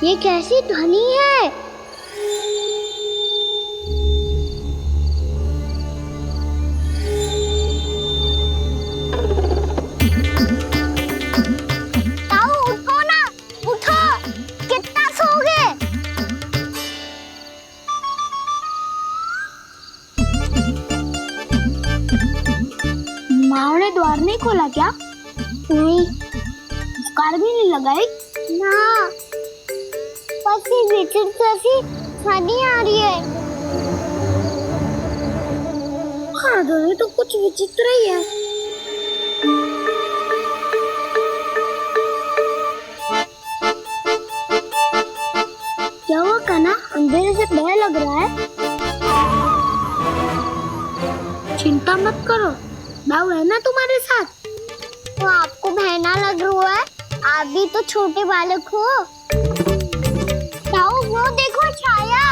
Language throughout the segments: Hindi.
ये कैसी ध्वनि है? ताऊ उठो ना, उठो, कितना सोओगे? माँ ने द्वार नहीं खोला क्या? नहीं। कार भी नहीं लगाई? ना। बस ये विचित्र सी ध्वनि आ रही है। हाँ, ध्वनि तो कुछ विचित्र ही है। क्या हुआ कान्हा? अंधेरे से भय लग रहा है। चिंता मत करो, दाऊ है ना तुम्हारे साथ। तो आपको भय ना लग रहा है? आप भी तो छोटे बालक हो। दाऊ वो देखो छाया,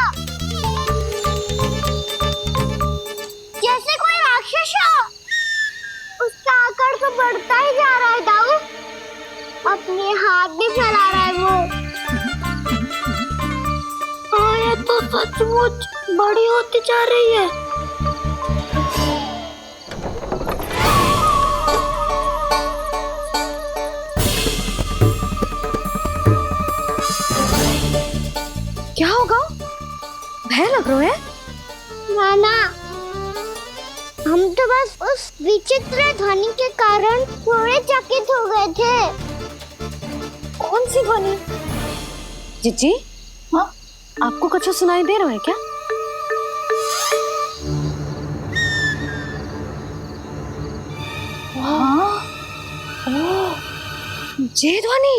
जैसे कोई राक्षस हो। उसका आकार तो बढ़ता ही जा रहा है दाऊ। अपने हाथ भी फैला रहा है वो। हाँ, ये तो सचमुच बड़ी होती जा रही है। क्या होगा? भय लग रहा है? नाना, हम तो बस उस विचित्र ध्वनि के कारण थोड़े चकित हो गए थे। कौन सी ध्वनि? जीजी, हाँ, आपको कुछ सुनाई दे रहा है क्या? हाँ, ओह, ये ध्वनि,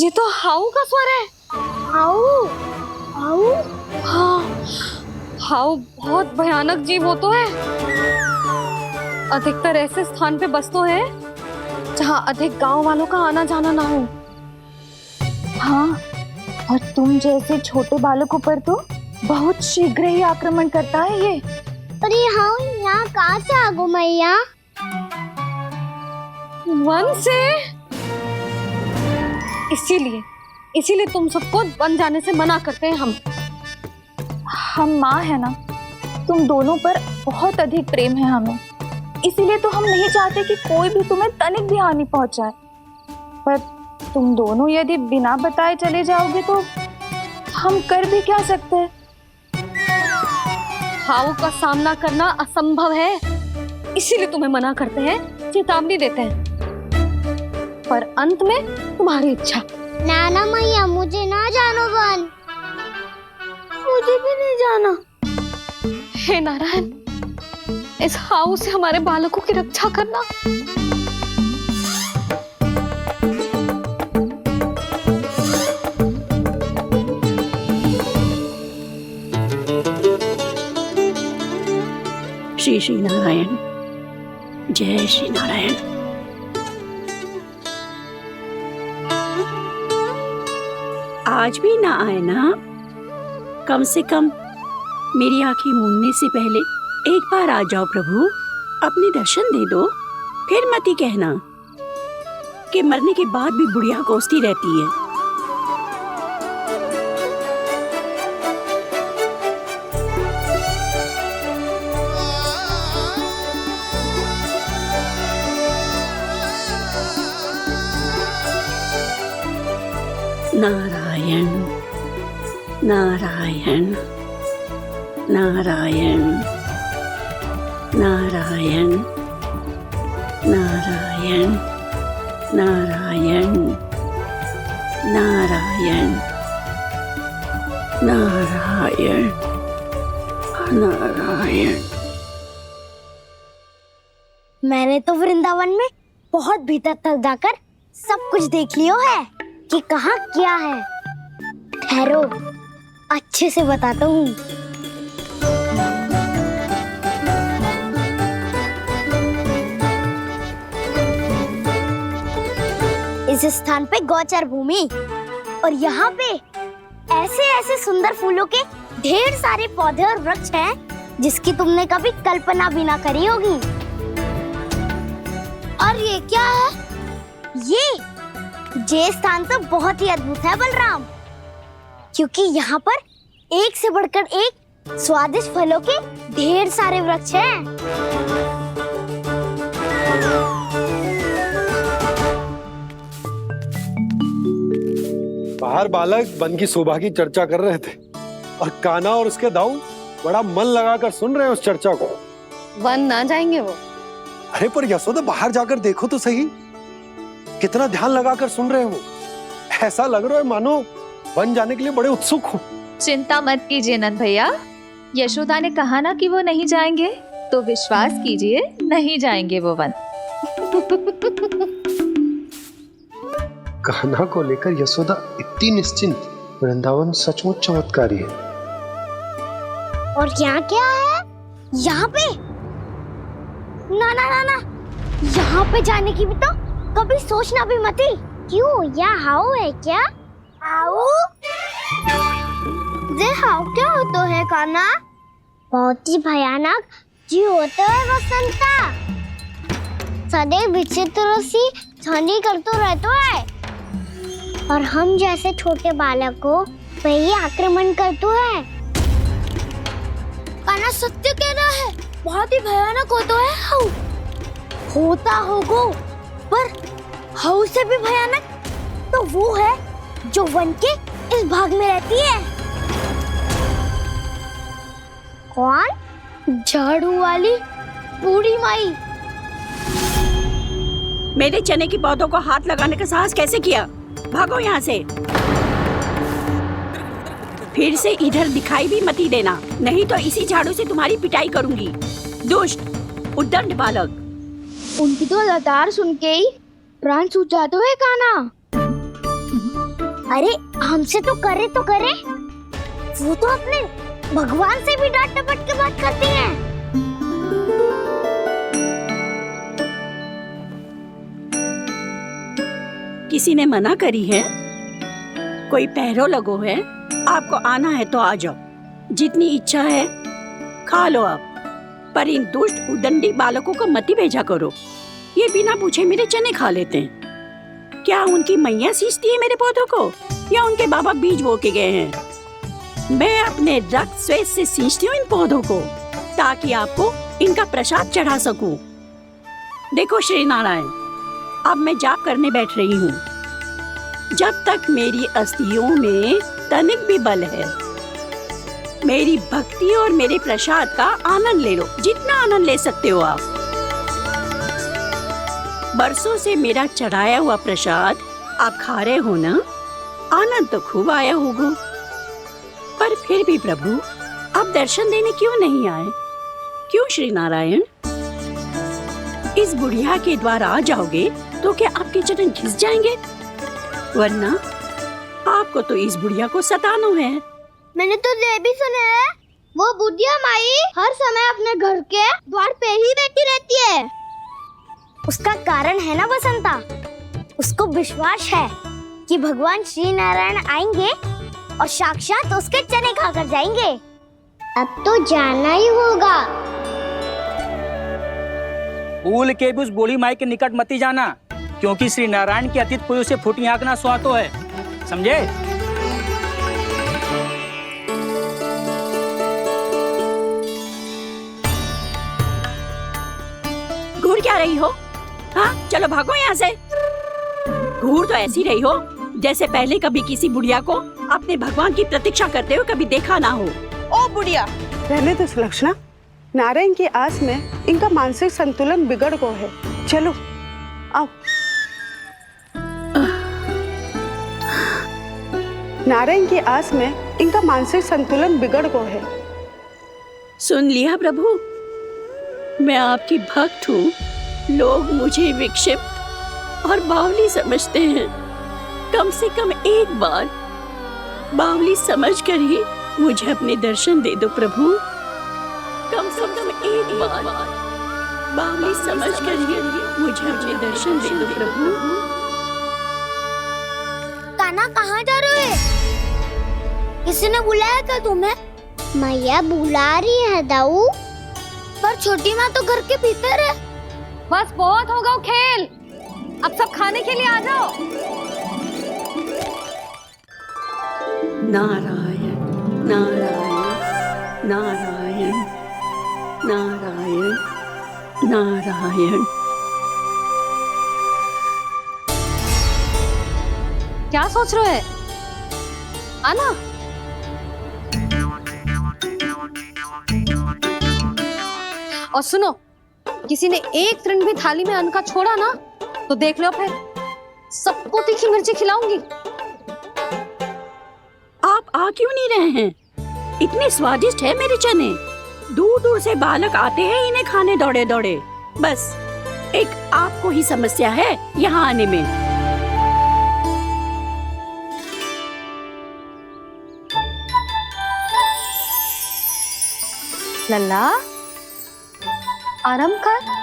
ये तो हाउ का स्वर है। हाउ? हाउ? हाँ, हाउ बहुत भयानक जीव हो तो है। अधिकतर ऐसे स्थान पे बसते हैं जहाँ अधिक गांव वालों का आना जाना ना हो। हाँ, और तुम जैसे छोटे बालकों पर तो बहुत शीघ्र ही आक्रमण करता है ये। अरे हाउ यहाँ कहाँ से आ गो मैया? वन से। इसीलिए तुम सबको वन जाने से मना करते हैं हम माँ है ना, तुम दोनों पर बहुत अधिक प्रेम है हमें, इसीलिए तो हम नहीं चाहते कि कोई भी तुम्हें तनिक भी हानि पहुंचाए। पर तुम दोनों यदि बिना बताए चले जाओगे तो हम कर भी क्या सकते हैं? हाउ का सामना करना असंभव है, इसीलिए तुम्हें मना करते हैं, चेतावनी देते हैं। पर अंत में तुम्हारी इच्छा। नाना मैया, मुझे ना जानो वन। मुझे भी नहीं जाना। हे नारायण, इस हाउ से हमारे बालकों की रक्षा करना। श्री श्री नारायण, जय श्री नारायण। आज भी ना आए ना? कम से कम मेरी आंखें मूंदने से पहले एक बार आ जाओ प्रभु, अपने दर्शन दे दो। फिर मत ही कहना कि मरने के बाद भी बुढ़िया कोसती रहती है। नारायण नारायण नारायण नारायण नारायण नारायण नारायण नारायण नारायण। मैंने तो वृंदावन में बहुत भीतर तक जाकर सब कुछ देख लियो है कि कहाँ क्या है। ठहरो, अच्छे से बताता हूँ। इस स्थान पे गौचर भूमि और यहाँ पे ऐसे ऐसे सुंदर फूलों के ढेर सारे पौधे और वृक्ष हैं जिसकी तुमने कभी कल्पना भी ना करी होगी। और ये क्या है? ये ये स्थान तो बहुत ही अद्भुत है बलराम, क्योंकि यहाँ पर एक से बढ़कर एक स्वादिष्ट फलों के ढेर सारे वृक्ष हैं। बाहर बालक वन की शोभा की चर्चा कर रहे थे और कान्हा और उसके दाऊ बड़ा मन लगाकर सुन रहे हैं उस चर्चा को। वन ना जाएंगे वो? अरे पर यशोदा बाहर जाकर देखो तो सही, कितना ध्यान लगाकर सुन रहे हो। ऐसा लग रहा है मानो वन जाने के लिए बड़े उत्सुक हो। चिंता मत कीजिए नंद भैया, यशोदा ने कहा ना कि वो नहीं जाएंगे, तो विश्वास कीजिए नहीं जाएंगे वो वन। कान्हा को लेकर यशोदा इतनी निश्चिंत, वृंदावन सचमुच चमत्कारी है। और यहाँ क्या है? यहाँ पे ना ना ना ना, यहाँ पे जाने की भी तो कभी सोचना भी मत ही। क्यों, यहाँ हाउ है क्या? हाउ? ये हाउ क्या होता है कान्हा? बहुत ही भयानक जी होता है वसंता। सदैव विचित्र सी ध्वनि करते रहता है और हम जैसे छोटे बालक को वही आक्रमण करते हैं। कान्हा सत्य कह रहा है, बहुत ही भयानक होता है हाउ। होता होगा, पर हाउ से भी भयानक तो वो है जो वन के इस भाग में रहती है। कौन? झाड़ू वाली बूढ़ी माई। मेरे चने की पौधों को हाथ लगाने का साहस कैसे किया? भागो यहाँ से। फिर से इधर दिखाई भी मत ही देना, नहीं तो इसी झाड़ू से तुम्हारी पिटाई करूंगी। दुष्ट उद्दंड बालक। उनकी तो लतार सुन के ही प्राण सूझ जाते हैं कान्हा। अरे हमसे तो करे, वो तो अपने भगवान से भी डांट डपट के बात करती हैं। किसी ने मना करी है? कोई पहरो लगो है? आपको आना है तो आ जाओ, जितनी इच्छा है खा लो आप, पर इन दुष्ट उदंडी बालकों को मत ही भेजा करो। ये बिना पूछे मेरे चने खा लेते हैं। क्या उनकी मैया सींचती है मेरे पौधों को, या उनके बाबा बीज बो के गए हैं? मैं अपने रक्त स्वेद से सींचती हूँ इन पौधों को, ताकि आपको इनका प्रसाद चढ़ा सकूं। देखो श्री नारायण, अब मैं जाप करने बैठ रही हूँ। जब तक मेरी अस्थियों में तनिक भी बल है, मेरी भक्ति और मेरे प्रसाद का आनंद ले लो, जितना आनंद ले सकते हो आप। बरसों से मेरा चढ़ाया हुआ प्रसाद आप खा रहे हो ना, आनंद तो खूब आया होगा। पर फिर भी प्रभु, आप दर्शन देने क्यों नहीं आए? क्यों श्री नारायण? इस बुढ़िया के द्वार आ जाओगे तो क्या आपके चरण घिस जाएंगे? वरना आपको तो इस बुढ़िया को सताना है। मैंने तो ये भी सुना है, वो बुढ़िया माई हर समय अपने घर के द्वार पे ही बैठी रहती है। उसका कारण है ना बसंता, उसको विश्वास है कि भगवान श्री नारायण आएंगे और साक्षात उसके चने खाकर जाएंगे। अब तो जाना ही होगा। भूल के भी उस बूढ़ी माई के निकट मत ही जाना, क्योंकि श्री नारायण की अतीत कोई उसे फूटी आंख ना सुहातो है, समझे? घूर क्या रही हो? हाँ, चलो भागो यहाँ से। घूर तो ऐसी रही हो जैसे पहले कभी किसी बुढ़िया को अपने भगवान की प्रतीक्षा करते हुए कभी देखा ना हो। ओ बुढ़िया, रहने तो सुलक्षणा, नारायण की आस में इनका मानसिक संतुलन बिगड़ गया है। चलो आओ। नारायण की आस में इनका मानसिक संतुलन बिगड़ गया है। सुन लिया प्रभु, मैं आपकी भक्त हूँ। लोग मुझे विक्षिप्त और बावली समझते हैं। कम से कम एक बार बावली समझकर ही मुझे अपने दर्शन दे दो प्रभु। कम से कम एक बार बावली समझकर ही मुझे अपने दर्शन दे दो प्रभु। कान्हा कहाँ जा रहे हो? किसी ने बुलाया क्या तुम्हें? मैया बुला रही है दाऊ, पर छोटी माँ तो घर के भीतर है। बस बहुत होगा खेल, अब सब खाने के लिए आ जाओ। नारायण नारायण नारायण नारायण नारायण। क्या सोच रहे हैं? आना। और सुनो, किसी ने एक तृण भी थाली में अन्न का छोड़ा ना तो देख लो, फिर सबको तीखी मिर्ची खिलाऊंगी। आप आ क्यों नहीं रहे हैं? इतने स्वादिष्ट है मेरे चने। दूर दूर से बालक आते हैं इन्हें खाने दौड़े दौड़े। बस एक आपको ही समस्या है यहाँ आने में। लल्ला, आराम कर।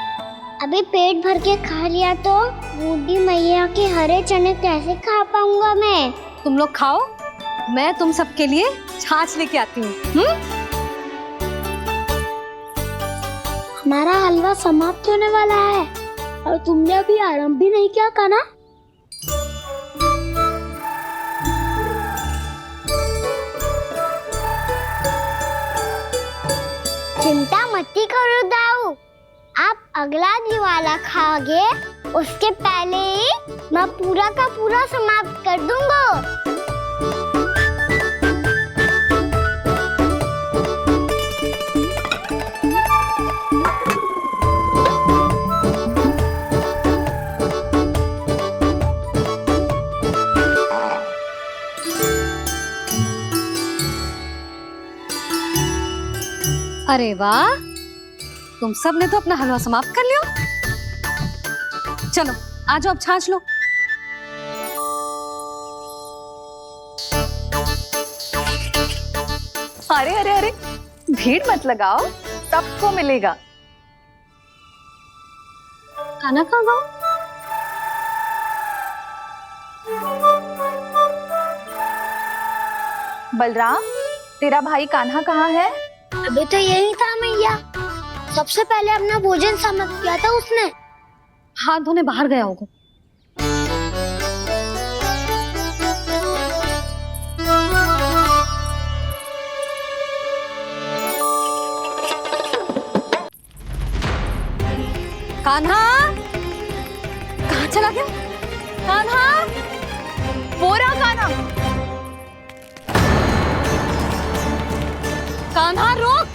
अभी पेट भर के खा लिया तो बूढ़ी मैया के हरे चने कैसे खा पाऊंगा मैं? तुम लोग खाओ, मैं तुम सबके लिए छाछ लेके आती हूँ। हमारा हलवा समाप्त होने वाला है और तुमने अभी आराम भी नहीं किया कान्हा। चिंता मत करो दाऊ, आप अगला दिवाला खाओगे उसके पहले ही मैं पूरा का पूरा समाप्त कर दूंगा। अरे वाह, तुम सब ने तो अपना हलवा समाप्त कर लिया। चलो आ जाओ, अब छाछ लो। अरे अरे अरे, भीड़ मत लगाओ, सबको मिलेगा। खाना कहाँ गया? बलराम, तेरा भाई कान्हा कहाँ है? अभी तो यही था मैया, सबसे पहले अपना भोजन समाप्त किया था उसने। हाथ धोने बाहर गया होगा। कान्हा, कहाँ चला गया? कान्हा, वो रहा कान्हा। कान्हा रोक,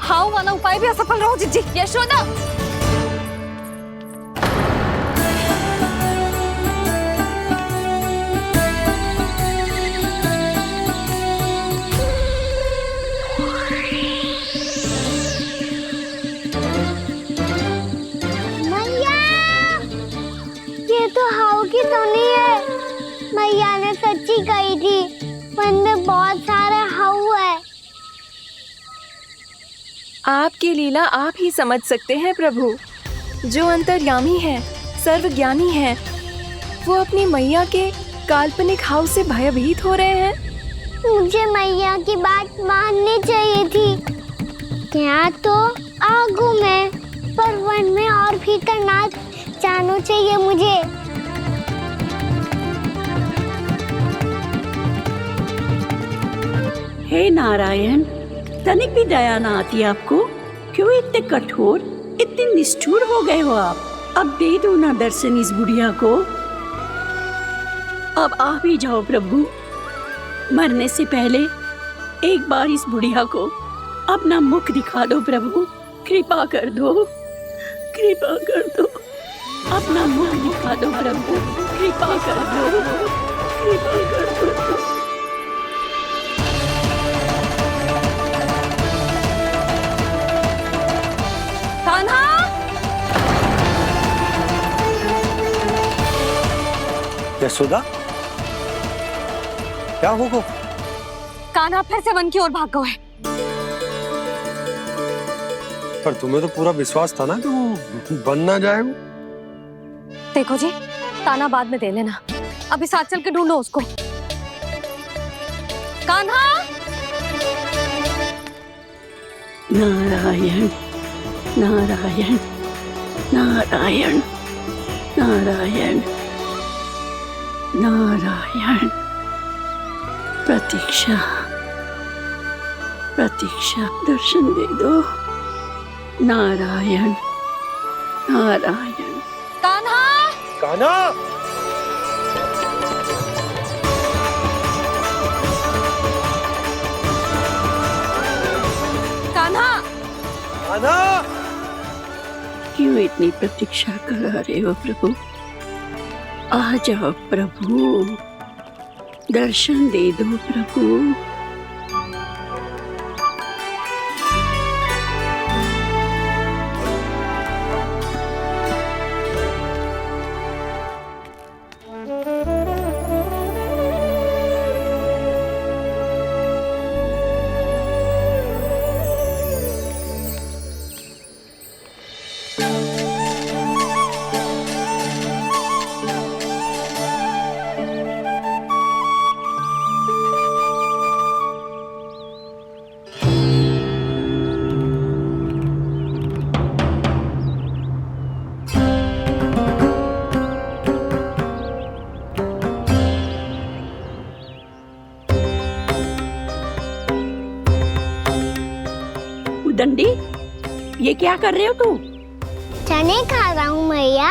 हाउ वाला उपाय भी असफल रहो जिज्जी। यशोदा, मैया, ये तो हाउ की धुनी है। मैया ने सच्ची कही थी, वन में बहुत सारे हाउ है। आपकी लीला आप ही समझ सकते हैं प्रभु। जो अंतर्यामी है, सर्वज्ञानी है, वो अपनी मैया के काल्पनिक हाव से भयभीत हो रहे हैं। मुझे मैया की बात माननी चाहिए थी। यहाँ तो आगू में, पर वन में और भीतर ना जाना चाहिए मुझे। हे नारायण, तनिक भी दया ना आती आपको? क्यों इतने कठोर, इतने निष्ठुर हो गए हो आप? अब दे दो ना दर्शन इस बुढ़िया को। अब आ भी जाओ प्रभु। मरने से पहले एक बार इस बुढ़िया को अपना मुख दिखा दो प्रभु। कृपा कर दो, कृपा कर दो। अपना मुख दिखा दो प्रभु, कृपा कर दो, कृपा कर दो। कान्हा, यशोदा, क्या होगा? कान्हा फिर से वन की ओर भाग गया है। पर तुम्हें तो पूरा विश्वास था ना कि वो बन ना जाए। वो देखो जी, ताना बाद में दे लेना, अभी साथ चल के ढूंढो उसको। कान्हा, नारायण नारायण नारायण नारायण नारायण प्रतीक्षा, प्रतीक्षा, दर्शन दे दो। नारायण, नारायण। कान्हा, कान्हा, कान्हा, कान्हा, क्यों इतनी प्रतीक्षा करा रहे हो प्रभु? आ जाओ प्रभु, दर्शन दे दो प्रभु। दंडी, ये क्या कर रहे हो तू? चने खा रहा हूँ मैया।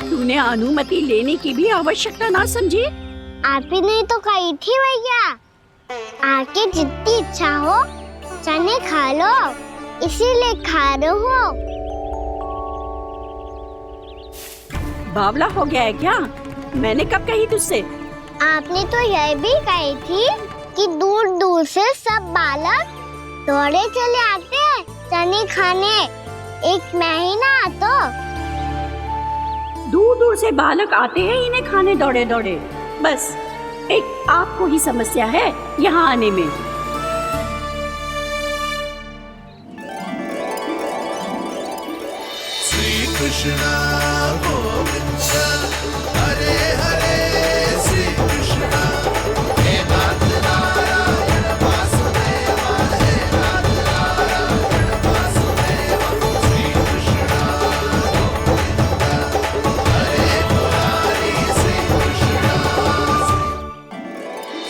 तूने अनुमति लेने की भी आवश्यकता ना समझी? आप ही नहीं तो कही थी भैया, आके जितनी इच्छा हो चने खा लो, इसीलिए खा रहे हो। बावला हो गया है क्या? मैंने कब कही तुझसे? आपने तो यह भी कही थी कि दूर दूर से सब बालक दौड़े चले आते हैं चने खाने, एक महीना तो दूर दूर से बालक आते हैं इन्हें खाने दौड़े दौड़े। बस एक आपको ही समस्या है यहाँ आने में। श्री कृष्ण गोविंद हरे हरे, श्री कृष्ण हे नाथ नारायण वासुदेव, हे नाथ नारायण वासुदेव, श्री कृष्ण गोविंद हरे मुरारी, श्री कृष्ण,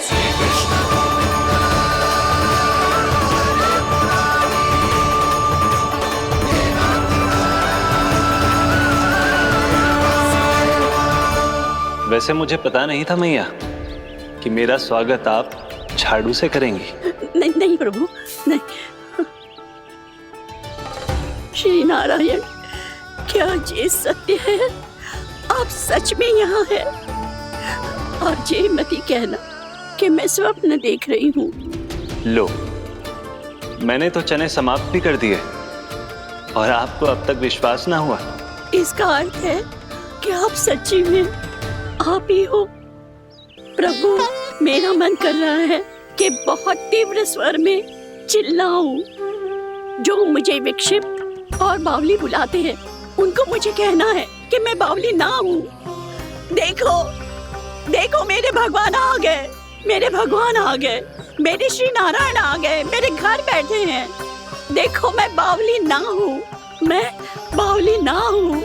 श्री कृष्ण गोविंद हरे मुरारी, हे नाथ वैसे मुझे पता नहीं था मैया कि मेरा स्वागत आप झाड़ू से करेंगी। नहीं नहीं प्रभु, नहीं। श्री नारायण, क्या ये सत्य है? आप सच में यहाँ हैं? और ये मत ही कहना कि मैं स्वप्न देख रही हूँ। लो, मैंने तो चने समाप्त भी कर दिए और आपको अब तक विश्वास ना हुआ। इसका अर्थ है कि आप सच्ची में आप ही हो। प्रभु, मेरा मन कर रहा है कि बहुत तीव्र स्वर में चिल्लाऊं। जो मुझे विक्षिप्त और बावली बुलाते हैं उनको मुझे कहना है कि मैं बावली ना हूँ। देखो देखो, मेरे भगवान आ गए, मेरे भगवान आ गए, मेरे श्री नारायण आ गए, मेरे घर बैठे हैं। देखो, मैं बावली ना हूँ, मैं बावली ना हूँ।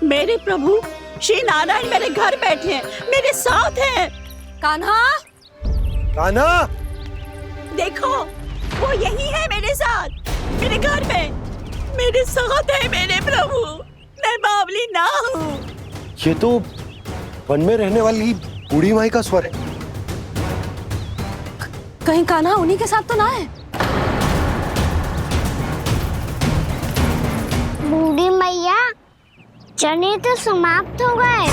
मेरे प्रभु श्री नारायण मेरे घर बैठे हैं, मेरे साथ हैं। कान्हा, कान्हा, देखो, वो यही है मेरे साथ, मेरे घर में, मेरे साथ है मेरे प्रभु। मैं बावली ना हूँ। ये तो वन में रहने वाली बूढ़ी माई का स्वर है। कहीं कान्हा उन्हीं के साथ तो ना है? बूढ़ी मैया, चने तो समाप्त हो गए।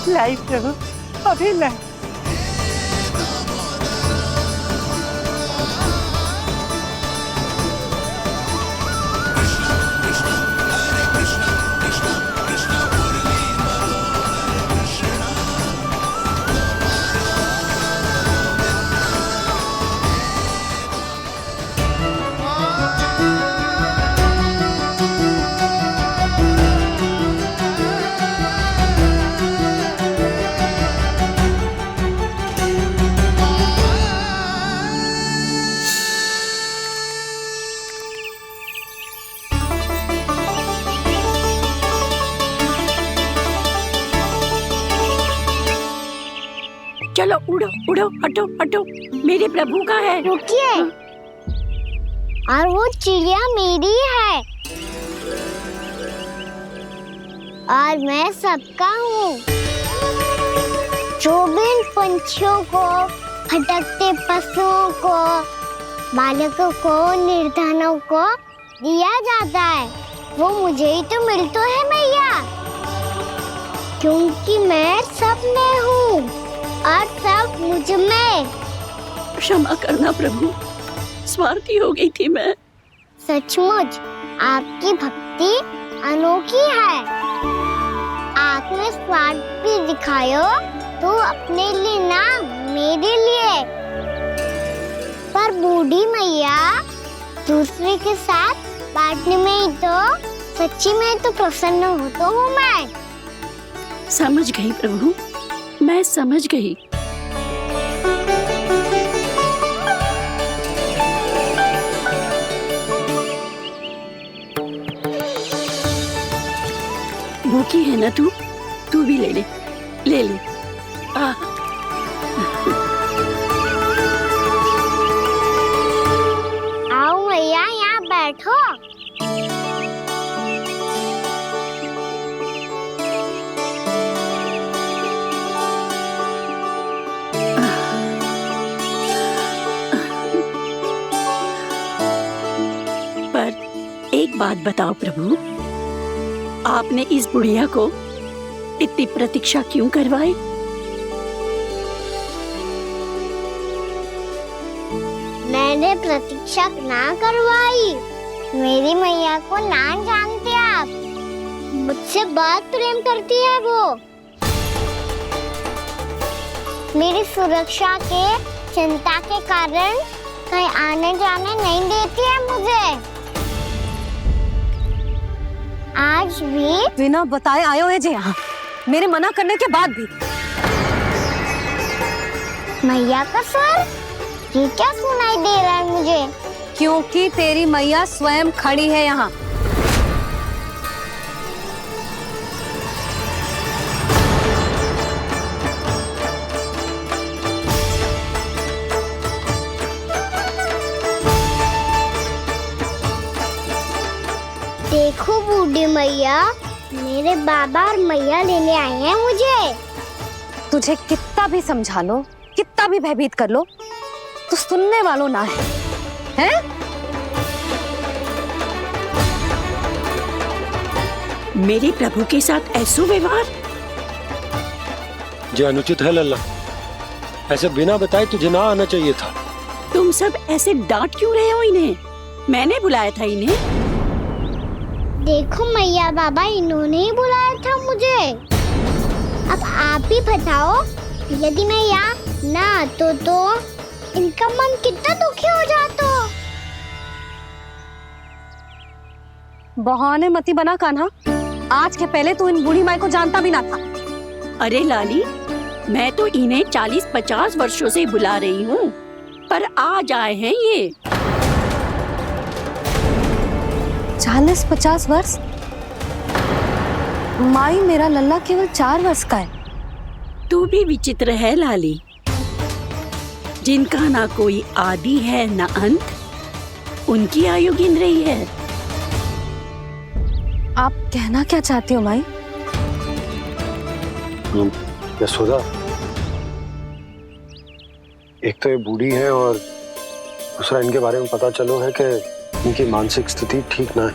लाई प्रभु, अभी लाई। चलो उड़ो उड़ो, हटो हटो, मेरे प्रभु का है। रुकिए, और वो चिड़िया मेरी है और मैं सबका हूँ। जो भी इन पंछियों को, भटकते पशुओं को, बालकों को, निर्धनों को दिया जाता है, वो मुझे ही तो मिलता है मैया, क्योंकि मैं सब में हूँ और सब मुझ में। क्षमा करना प्रभु, स्वार्थी हो गई थी मैं। सचमुच आपकी भक्ति अनोखी है। आपने स्वार्थ भी दिखायो तो अपने लिए ना, मेरे लिए। पर बूढ़ी मैया दूसरे के साथ बांटने में ही तो सच्ची में तो प्रसन्न होता हूँ मैं। समझ गई प्रभु, मैं समझ गई। भूखी है ना तू भी ले ले, ले ले। आओ मैया, यहाँ बैठो। पर एक बात बताओ प्रभु, आपने इस बुढ़िया को इतनी प्रतीक्षा क्यों करवाई? मैंने प्रतीक्षा ना करवाई। मेरी मैया को ना जानते आप, मुझसे बहुत प्रेम करती है वो। मेरी सुरक्षा के चिंता के कारण कहीं आने जाने नहीं देती है मुझे। आज भी बिना बताए आयो है जी यहाँ, मेरे मना करने के बाद भी। मैया का स्वर, ये क्या सुनाई दे रहा है मुझे? क्योंकि तेरी मैया स्वयं खड़ी है यहाँ। देखो बूढ़ी मैया, मेरे बाबा और मैया लेने आए हैं मुझे। तुझे कितना भी समझा लो, कितना भी भयभीत कर लो, तो सुनने वालों ना है, हैं? मेरे प्रभु के साथ ऐसा व्यवहार जो अनुचित है लल्ला। ऐसे बिना बताए तुझे ना आना चाहिए था। तुम सब ऐसे डांट क्यों रहे हो इन्हें? मैंने बुलाया था इन्हें। देखो मैया बाबा, इन्होंने ही बुलाया था मुझे। अब आप ही बताओ, यदि मैं यहाँ ना आतो तो इनका मन कितना दुखी हो जाता। बहाने मती बना कान्हा, आज के पहले तू इन बूढ़ी माई को जानता भी ना था। अरे लाली, मैं तो इन्हें 40-50 वर्षों से बुला रही हूँ, पर आज आए हैं ये। 40-50 वर्ष? माई, मेरा लल्ला केवल 4 वर्ष का है। तू भी विचित्र है लाली, जिनका ना कोई आदि है ना अंत, उनकी आयु गिन रही है। आप कहना क्या चाहती हो माई? यशोदा, एक तो ये बूढ़ी है और दूसरा इनके बारे में पता चलो है कि इनकी मानसिक स्थिति ठीक ना है।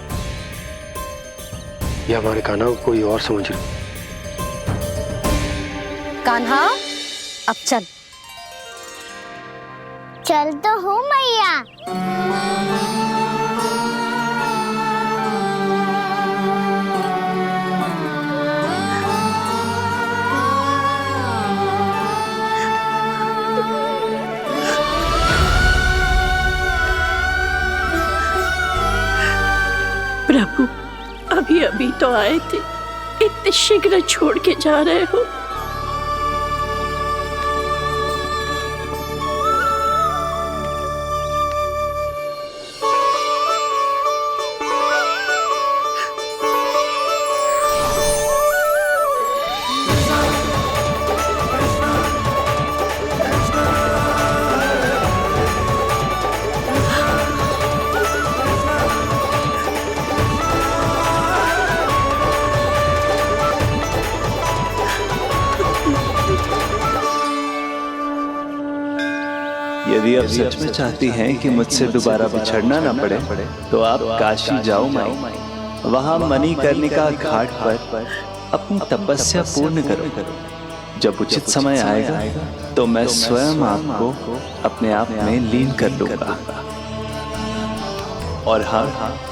ये हमारे कान्हा को कोई और समझ रही। कान्हा, अब चल। चल तो हो मैया। प्रभु, अभी अभी तो आए थे, इतने शीघ्र छोड़ के जा रहे हो। सच में चाहती हैं कि मुझसे दोबारा बिछड़ना न पड़े तो आप काशी जाओ माई, वहाँ मणिकर्णिका घाट पर अपनी तपस्या पूर्ण करो। जब उचित समय आएगा तो मैं स्वयं आपको अपने आप में लीन कर लूंगा। और हाँ,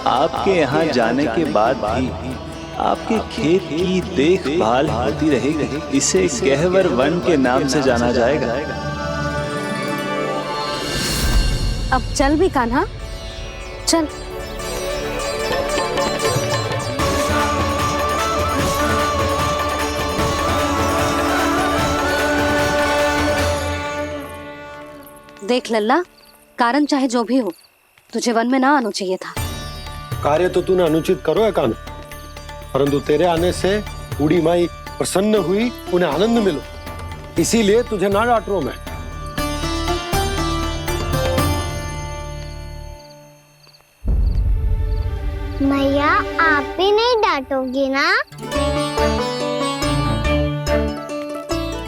आपके यहाँ जाने के बाद भी आपके खेत की देखभाल होती रहेगी। इसे गहवर वन के नाम से जाना जाएगा। अब चल भी कान्हा, चल। देख लल्ला, कारण चाहे जो भी हो, तुझे वन में ना आना चाहिए था। कार्य तो तूने अनुचित करो है कान्हा, परंतु तेरे आने से बूढ़ी माई प्रसन्न हुई, उन्हें आनंद मिलो, इसीलिए तुझे ना डांट रहा हूं मैं। मैया, आप भी नहीं डांटोगी ना?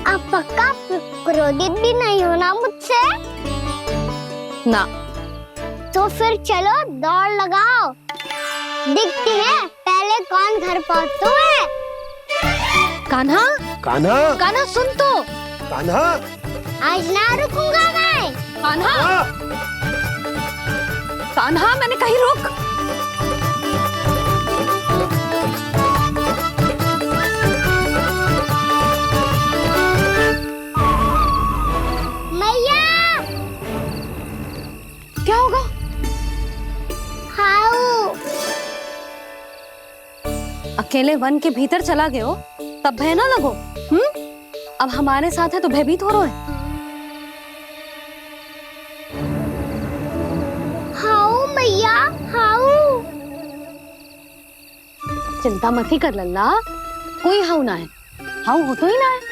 आप पक्का क्रोधित भी नहीं हो ना मुझसे? ना। तो फिर चलो दौड़ लगाओ, दिखती है पहले कौन घर पहुंचता है। कान्हा, कान्हा, कान्हा सुन तो। कान्हा, आज ना रुकूंगा मैं। कान्हा, कान्हा, मैंने कहीं रुक। मैया, क्या होगा? हाउ अकेले वन के भीतर चला गए हो तब भय ना लगो। अब हमारे साथ है तो भयभीत हो रहे हैं। हाउ मैया, हाउ। चिंता मत ही कर लल्ला, कोई हाउ ना है। हाउ हो तो ही ना है।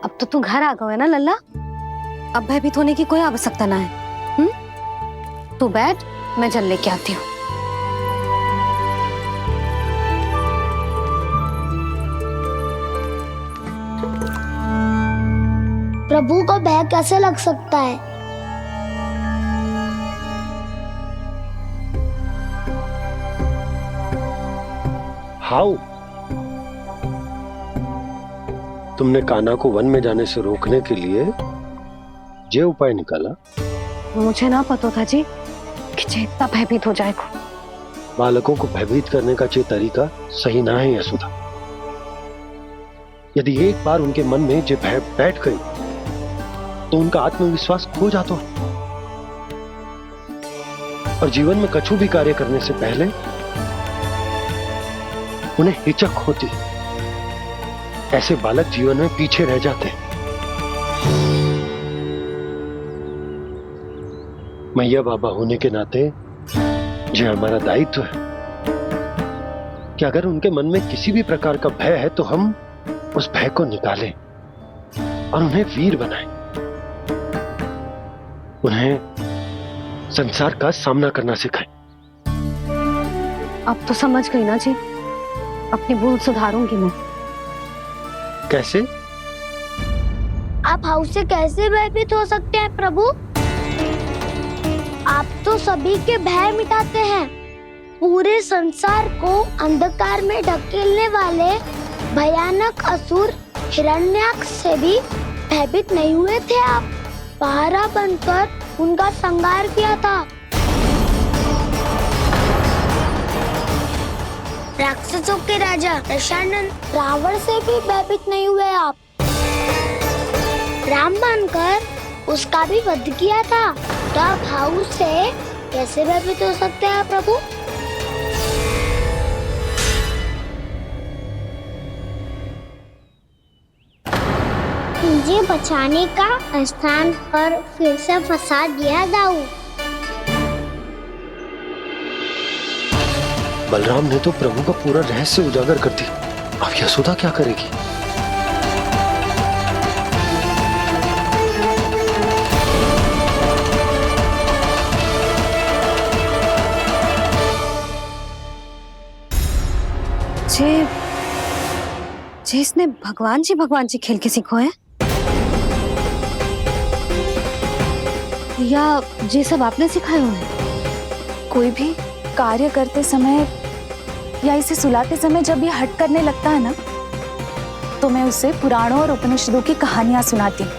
अब तो तू घर आ गया है ना लल्ला, अब भयभीत होने की कोई आवश्यकता ना है। तू बैठ, मैं जल लेके आती हूँ। प्रभु को भय कैसे लग सकता है? हाउ? तुमने कान्हा को वन में जाने से रोकने के लिए ये उपाय निकाला? मुझे ना पता था जी कि जे इतना भयभीत हो जाएगा। बालकों को भयभीत करने का ये तरीका सही ना है यशोदा। यदि एक बार उनके मन में ये भय बैठ गई तो उनका आत्मविश्वास खो जाता है और जीवन में कछु भी कार्य करने से पहले उन्हें हिचक होती। ऐसे बालक जीवन में पीछे रह जाते हैं। मैया बाबा होने के नाते ये हमारा दायित्व है कि अगर उनके मन में किसी भी प्रकार का भय है तो हम उस भय को निकालें और उन्हें वीर बनाएं, उन्हें संसार का सामना करना सिखाएं। अब तो समझ गई ना जी, अपनी भूल सुधारूंगी मैं। कैसे? आप हाउ से कैसे भयभीत हो सकते हैं प्रभु? आप तो सभी के भय मिटाते हैं। पूरे संसार को अंधकार में ढकेलने वाले भयानक असुर हिरण्याक्ष से भी भयभीत नहीं हुए थे आप। पहरा बनकर उनका संहार किया था। राक्षसों के राजा दशानन रावण से भी भयभीत नहीं हुए आप। राम बनकर उसका भी वध किया था। तो आप हाउ से कैसे भयभीत हो सकते हैं प्रभु? मुझे बचाने का स्थान पर फिर से फंसा दिया दाऊ। बलराम ने तो प्रभु का पूरा रहस्य उजागर कर दिया। अब यशोदा क्या करेगी? जे इसने भगवान जी खेल के सीखो है, या ये सब आपने सिखाए हुए हैं? कोई भी कार्य करते समय या इसे सुलाते समय जब ये हट करने लगता है ना, तो मैं उसे पुराणों और उपनिषदों की कहानियां सुनाती हूँ।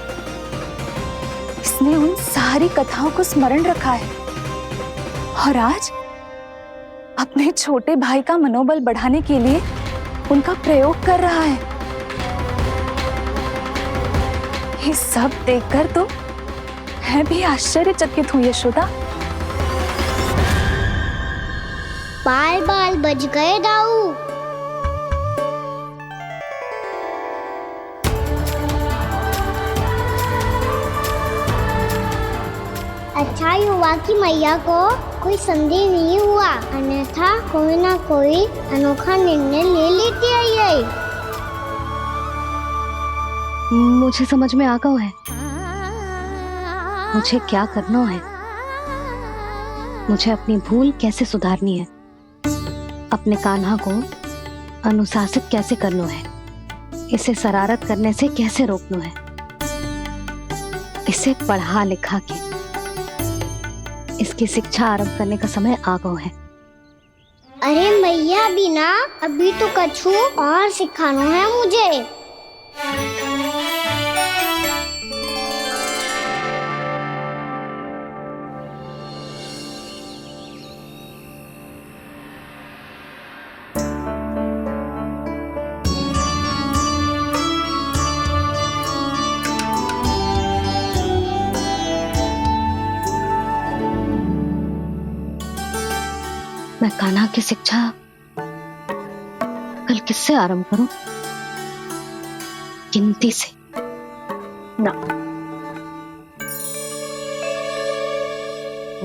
इसने उन सारी कथाओं को स्मरण रखा है और आज अपने छोटे भाई का मनोबल बढ़ाने के लिए उनका प्रयोग कर रहा है। ये सब देखकर तो मैं भी आश्चर्यचकित हूँ यशोदा। बाल बाल बज गए दाऊ। अच्छा हुआ कि मैया को कोई संदेह नहीं हुआ, अन्यथा कोई ना कोई अनोखा निर्णय ले लेती है ये। मुझे समझ में आ गया है मुझे क्या करना है। मुझे अपनी भूल कैसे सुधारनी है, अपने कान्हा को अनुशासित कैसे करना है, इसे शरारत करने से कैसे रोकना है, इसे पढ़ा लिखा के इसकी शिक्षा आरंभ करने का समय आ गया है। अरे मैया बिना अभी तो कछु और सिखाना है मुझे। मैं कान्हा की शिक्षा कल किससे आरंभ करूं? गिनती से ना,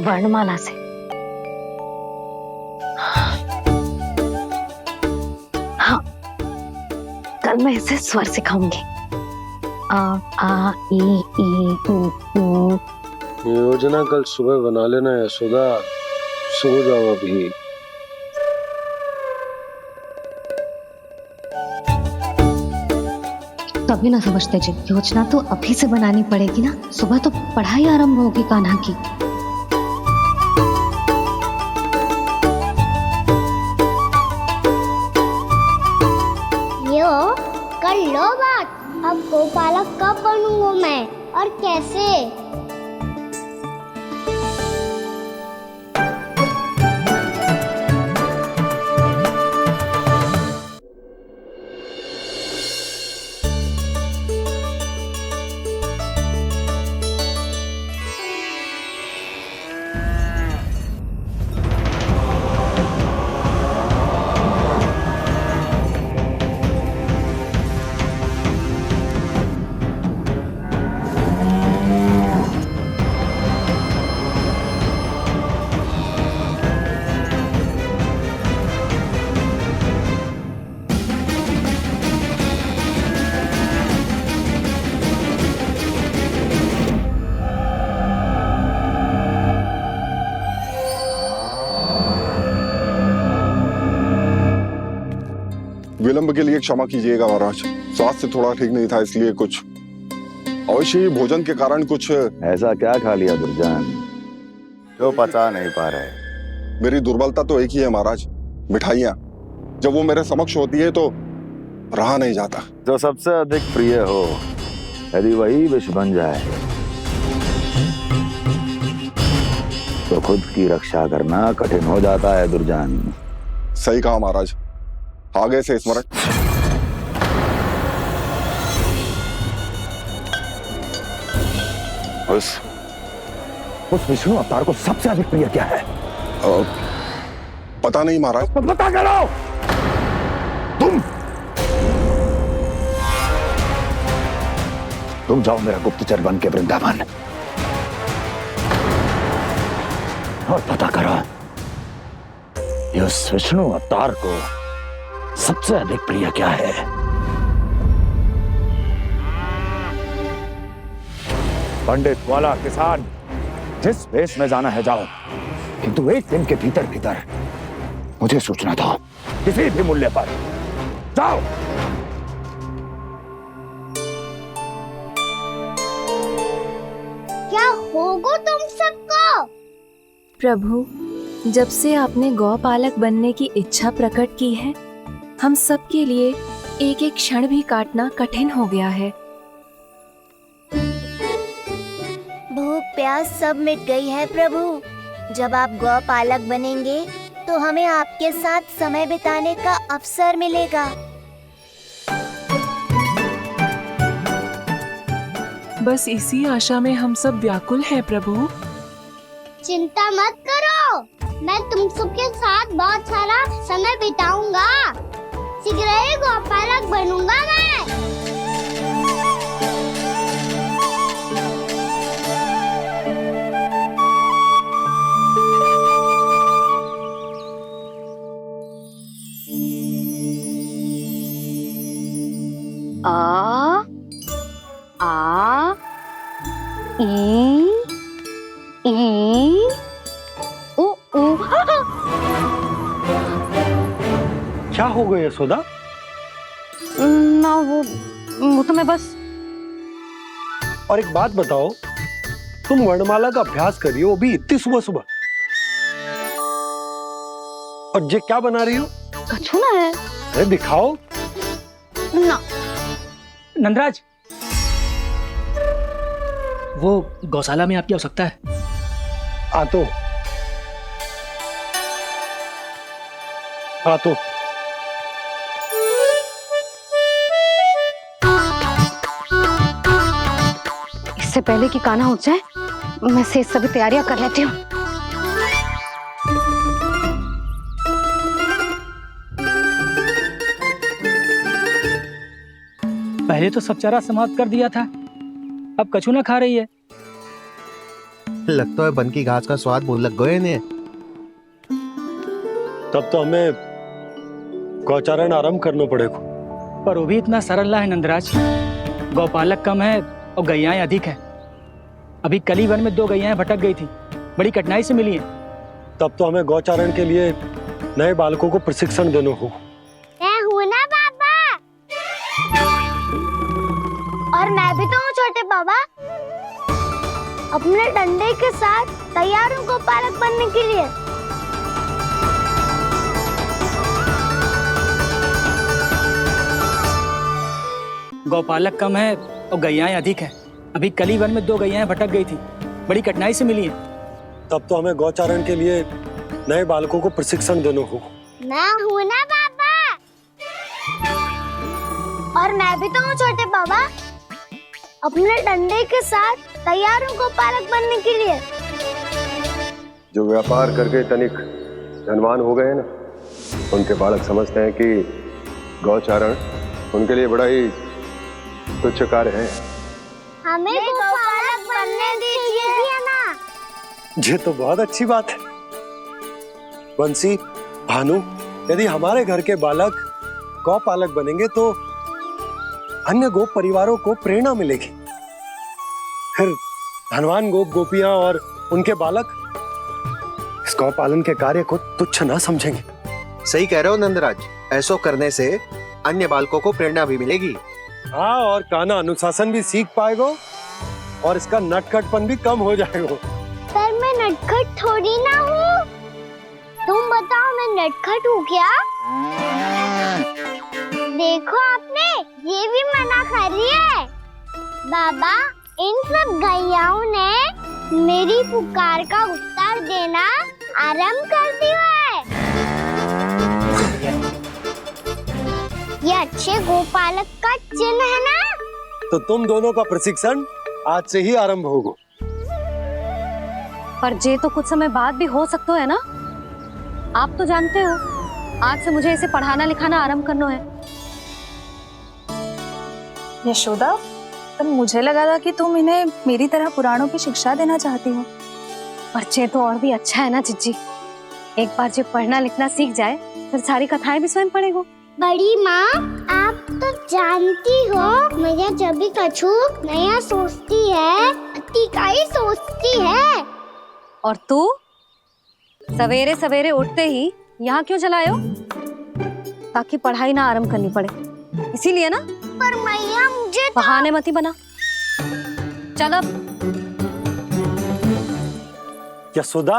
वर्णमाला से। हाँ, कल मैं इसे स्वर सिखाऊंगी। आ ई ऊ। योजना कल सुबह बना लेना यशोदा, सो जाओ अभी। तभी ना समझते जी, योजना तो अभी से बनानी पड़ेगी ना, सुबह तो पढ़ाई आरंभ होगी कान्हा की। यो कर लो बात, अब गोपालक कब बनूंगा मैं और कैसे? विलंब के लिए क्षमा कीजिएगा महाराज, स्वास्थ्य थोड़ा ठीक नहीं था इसलिए कुछ अवश्य ही भोजन के कारण कुछ। ऐसा क्या खा लिया दुर्जन जो पचा नहीं पा रहे? मेरी दुर्बलता तो एक ही है महाराज, मिठाइयाँ। जब वो मेरे समक्ष होती है तो रहा नहीं जाता। जो सबसे अधिक प्रिय हो, यदि वही विष बन जाए तो खुद की रक्षा करना कठिन हो जाता है दुर्जन। सही कहा महाराज, आगे से स्मरण। उस विष्णु अवतार को सबसे अधिक प्रिय क्या है? पता नहीं महाराज। तो पता करो। तुम जाओ मेरा गुप्तचर बन के वृंदावन और पता करो इस विष्णु अवतार को सबसे अधिक प्रिय क्या है। पंडित वाला किसान जिस वेश में जाना है जाओ, किंतु एक दिन के भीतर भीतर मुझे सूचना दो, किसी भी मूल्य पर। जाओ। क्या होगो तुम सबको? प्रभु, जब से आपने गौपालक बनने की इच्छा प्रकट की है, हम सब के लिए एक एक क्षण भी काटना कठिन हो गया है। भूख प्यास सब मिट गई है प्रभु। जब आप गौपालक बनेंगे तो हमें आपके साथ समय बिताने का अवसर मिलेगा। बस इसी आशा में हम सब व्याकुल हैं प्रभु। चिंता मत करो, मैं तुम सबके साथ बहुत सारा समय बिताऊंगा। शीघ्र ही गौपालक बनूंगा मैं। आ आ ई ऊ ऊ। क्या हो गया यशोदा? ना वो तो मैं बस। और एक बात बताओ, तुम वर्णमाला का अभ्यास कर रही हो, अभी इतनी सुबह सुबह, और ये क्या बना रही हो? कछुआ है। अरे दिखाओ ना। नंदराज, वो गौशाला में आपकी आवश्यकता है। आ तो इससे पहले कि कान्हा उठ जाए, मैं से सभी तैयारियां कर लेती हूँ। पहले तो सब चारा समाप्त कर दिया था, अब कछू ना खा रही है। लगता है बन की घास का स्वाद भूल लग गए ने। तब तो हमें गौचारण आरंभ करना पड़ेगा। पर वो भी इतना सरल ना है नंदराज। गौपालक कम है और गैयाएं अधिक है। अभी कली वन में 2 गैयाएं भटक गई थी, बड़ी कठिनाई से मिली हैं। तब तो हमें गौचारण के लिए नए बालकों को प्रशिक्षण देना होगा। मैं हूँ ना बाबा, और मैं भी तो हूँ छोटे बाबा। अपने डंडे के साथ तैयार हूँ गौपालक बनने के लिए। गौपालक कम है और गैयाएं अधिक है। अभी कली वन में 2 गैयाएं भटक गई थी, बड़ी कठिनाई से मिली हैं। तब तो हमें गौचारण के लिए नए बालकों को प्रशिक्षण देना होगा। मैं हूँ ना बाबा, और मैं भी तो हूँ छोटे बाबा। अपने डंडे के साथ तैयार हूँ गौपालक बनने के लिए। जो व्यापार करके तनिक धनवान हो गए ना, उनके बालक समझते हैं कि गौचारण उनके लिए बड़ा ही तुच्छ कार्य है। हमें गौपालक बनने दीजिए ना। ये तो बहुत अच्छी बात है। बंसी, भानु, यदि हमारे घर के बालक गौपालक बनेंगे तो अन्य गोप परिवारों को प्रेरणा मिलेगी। फिर धनवान गोप गोपियां और उनके बालक इस गौपालन के कार्य को तुच्छ ना समझेंगे। सही कह रहे हो नंदराज, ऐसा करने से अन्य बालकों को प्रेरणा भी मिलेगी। हाँ, और कान्हा अनुशासन भी सीख पाएगा और इसका नटखटपन भी कम हो जाएगा। पर मैं नटखट थोड़ी ना हूँ। तुम बताओ, मैं नटखट हूँ क्या? देखो आपने, ये भी मना कर रही है। बाबा, इन सब गैयाओं ने मेरी पुकार का उत्तर देना आरंभ कर दिया है। ये अच्छे गोपालक का चिन्ह है ना? तो तुम दोनों का प्रशिक्षण आज से ही आरंभ होगा। पर जे तो कुछ समय बाद भी हो सकता है ना। आप तो जानते हो, आज से मुझे इसे पढ़ाना लिखाना आरंभ करना है। यशोदा, पर मुझे लगा था कि तुम इन्हें मेरी तरह पुराणों की शिक्षा देना चाहती हो। पर जे तो और भी अच्छा है ना जिज्जी। एक बार जे पढ़ना लिखना सीख जाए, फिर सारी कथाएं भी स्वयं पढ़ेगा। बड़ी माँ, आप तो जानती हो, मैया जब भी कछु नया सोचती है, का ही सोचती है। और तू सवेरे सवेरे उठते ही यहाँ क्यों चलाए हो? ताकि पढ़ाई ना आरंभ करनी पड़े, इसीलिए ना। पर मैया, मुझे बहाने मत ही बना। चल अब यशोदा,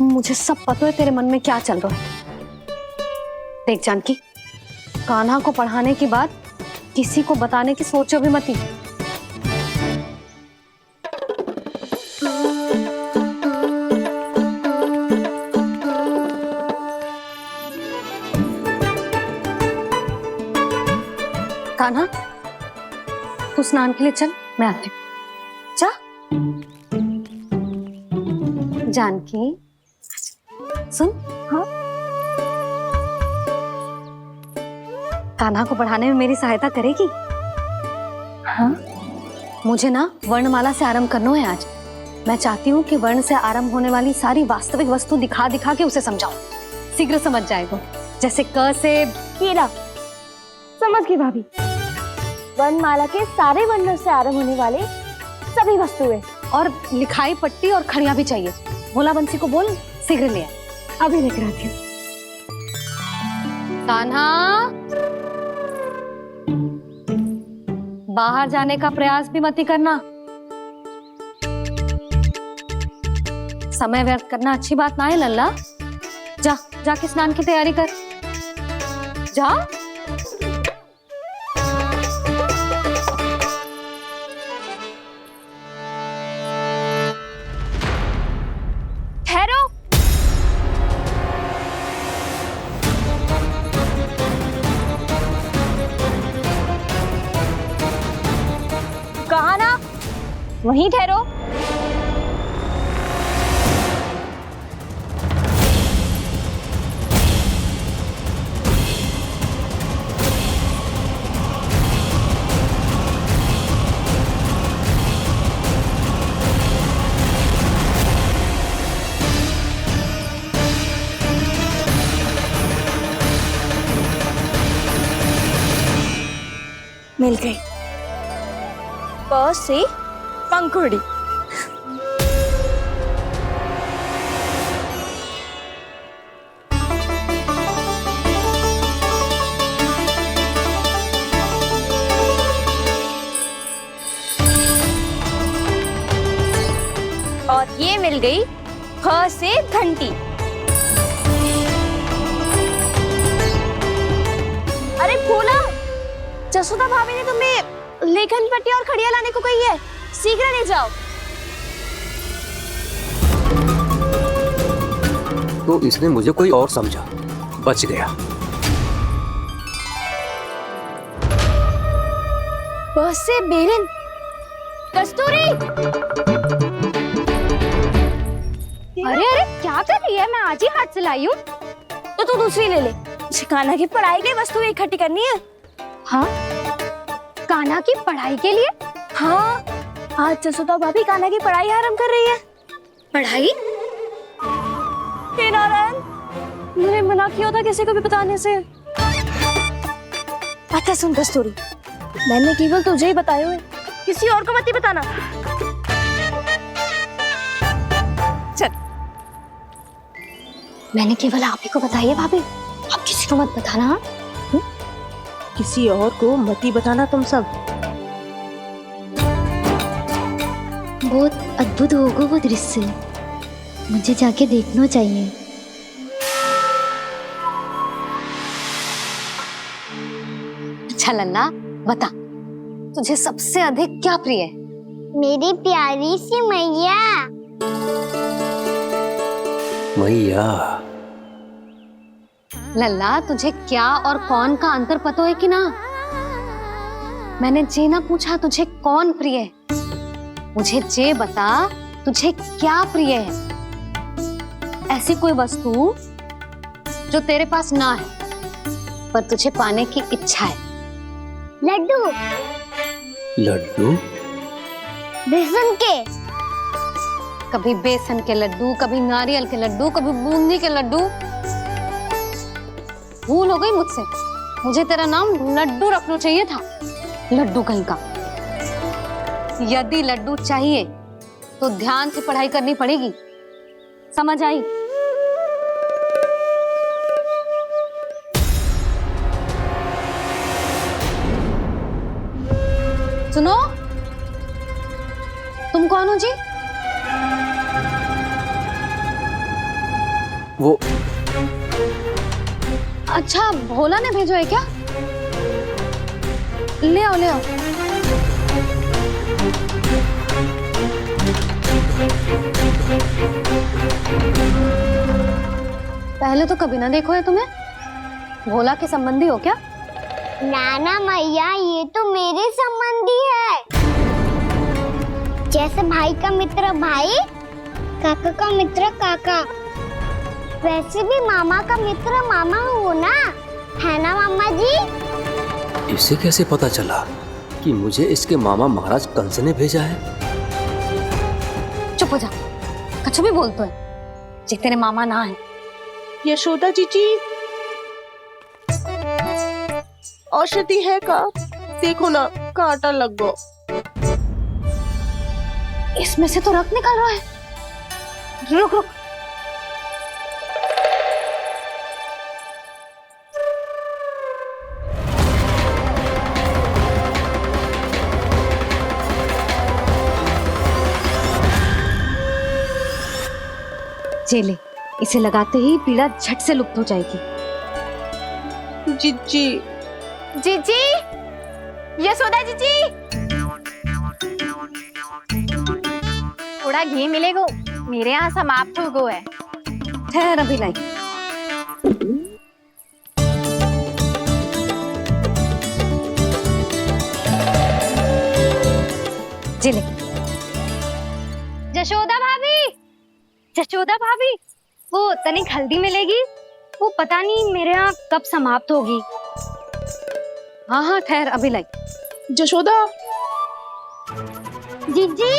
मुझे सब पता है तेरे मन में क्या चल रहा है। देख जानकी, कान्हा को पढ़ाने की बात किसी को बताने की सोचो भी मत ही। कान्हा, तू स्नान के लिए चल, मैं आती हूँ। जा। जानकी सुन। हाँ, कान्हा को पढ़ाने में मेरी सहायता करेगी? हाँ, मुझे ना वर्णमाला से आरंभ करना है आज। मैं चाहती हूँ कि वर्ण से आरंभ होने वाली सारी वास्तविक वस्तु दिखा दिखा के उसे समझाऊं। शीघ्र समझ जाएगा। जैसे क से कीड़ा। समझ गई भाभी। वर्णमाला के सारे वर्णों से आरंभ होने वाले सभी वस्तुएं और लिखाई पट्टी और खड़िया भी चाहिए। भोला बंसी को बोल शीघ्र ले आए। अभी लेकर आती हूँ। कान्हा, बाहर जाने का प्रयास भी मत ही करना। समय व्यर्थ करना अच्छी बात ना है लल्ला। जा, जाके स्नान की तैयारी कर। जा। ठहरो। कहा ना, वहीं ठहरो। मिल गई। प से पंखुड़ी। और ये मिल गई फ से घंटी। अरे फूला, जसोदा भाभी ने तुम्हें लेखन पट्टी और खड़िया लाने को कही है, शीघ्र ले जाओ। तो इसने मुझे कोई और समझा, बच गया। बस से बेलन। कस्तूरी। अरे अरे क्या कर रही है? मैं आज ही हाथ से लाई हूँ। तो तू दूसरी ले ले। कान्हा की पढ़ाई की वस्तु इकट्ठी करनी है। हाँ, कान्हा की पढ़ाई के लिए? हाँ, आज जसोदा भाभी कान्हा की पढ़ाई आरंभ कर रही है। पढ़ाई? हे नारायण, मैंने मना किया था किसी को भी बताने से। अच्छा सुन कस्तूरी, मैंने केवल तुझे ही बताए हुए, किसी और को मत ही बताना। चल। मैंने केवल आप ही को बताई है भाभी, आप किसी को मत बताना। किसी और को मत ही बताना तुम सब। बहुत अद्भुत होगा वो दृश्य, मुझे जाके देखना चाहिए। अच्छा लल्ला, बता तुझे सबसे अधिक क्या प्रिय है? मेरी प्यारी सी मैया। मैया। लल्ला, तुझे क्या और कौन का अंतर पता है कि ना? मैंने जे ना पूछा तुझे कौन प्रिय है, मुझे जे बता तुझे क्या प्रिय है। ऐसी कोई वस्तु जो तेरे पास ना है पर तुझे पाने की इच्छा है। लड्डू। लड्डू? बेसन के। कभी बेसन के लड्डू, कभी नारियल के लड्डू, कभी बूंदी के लड्डू। भूल हो गई मुझसे, मुझे तेरा नाम लड्डू रखना चाहिए था। लड्डू कहीं का। यदि लड्डू चाहिए तो ध्यान से पढ़ाई करनी पड़ेगी, समझ आई? सुनो, तुम कौन हो जी? वो अच्छा, भोला ने भेजो है क्या? ले आओ ले आओ। पहले तो कभी ना देखो है तुम्हें। भोला के संबंधी हो क्या? नाना मैया, ये तो मेरे संबंधी है। जैसे भाई का मित्र भाई, काका का मित्र काका, वैसे भी मामा का मित्र मामा हो ना, है ना मामा जी? इसे कैसे पता चला कि मुझे इसके मामा महाराज कंस ने भेजा है? चुप हो जा, कुछ भी बोलते है जे तेरे मामा ना है। यशोदा जीजी, औषधि है का? देखो ना, कांटा लग गो। इसमें से तो रक्त निकल रहा है। रुक रुक, चले, इसे लगाते ही पीड़ा झट से लुप्त हो जाएगी। जीजी, जीजी, यशोदा जीजी, थोड़ा घी मिलेगा, मेरे यहाँ समाप्त हो गो है। ठहर अभी लाई। चले। जशोदा भाभी, जशोदा भाभी, वो तनिक हल्दी मिलेगी? वो पता नहीं मेरे यहाँ कब समाप्त होगी। हाँ हाँ ठहर अभी लाई। जशोदा, जीजी,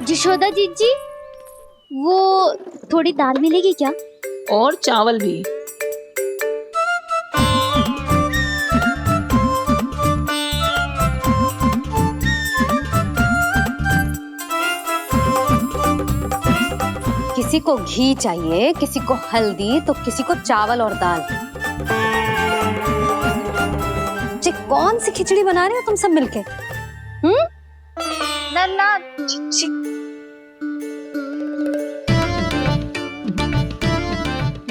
जशोदा जीजी, वो थोड़ी दाल मिलेगी क्या? और चावल भी। किसी को घी चाहिए, किसी को हल्दी, तो किसी को चावल और दाल। जी कौन सी खिचड़ी बना रहे हो तुम सब मिलके? नन्ना,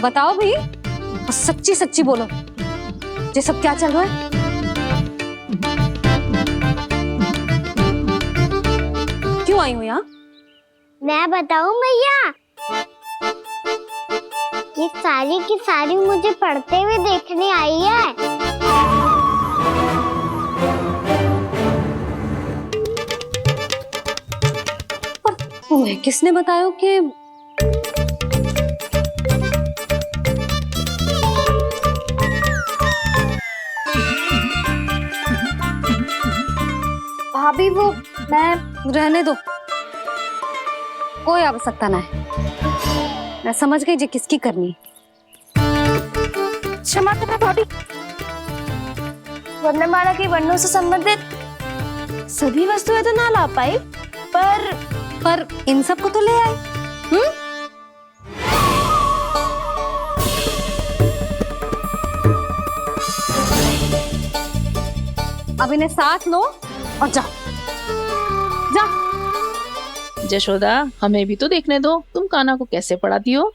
बताओ भाई, और सच्ची सच्ची बोलो, ये सब क्या चल रहा है? क्यों आई हो यहाँ? मैं बताऊं भैया, ये सारी की सारी मुझे पढ़ते हुए देखने आई है। पर तुम्हें किसने बताया कि भाभी वो मैं रहने दो, कोई आवश्यकता ना है। मैं समझ गई जी किसकी करनी। क्षमा करना भाभी, वर्णमाला के वर्णों से संबंधित सभी वस्तुएं तो ना ला पाई, पर इन सब को तो ले आए। अब इन्हें साथ लो और जाओ। जा। जशोदा, हमें भी तो देखने दो, तुम कान्हा को कैसे पढ़ाती हो।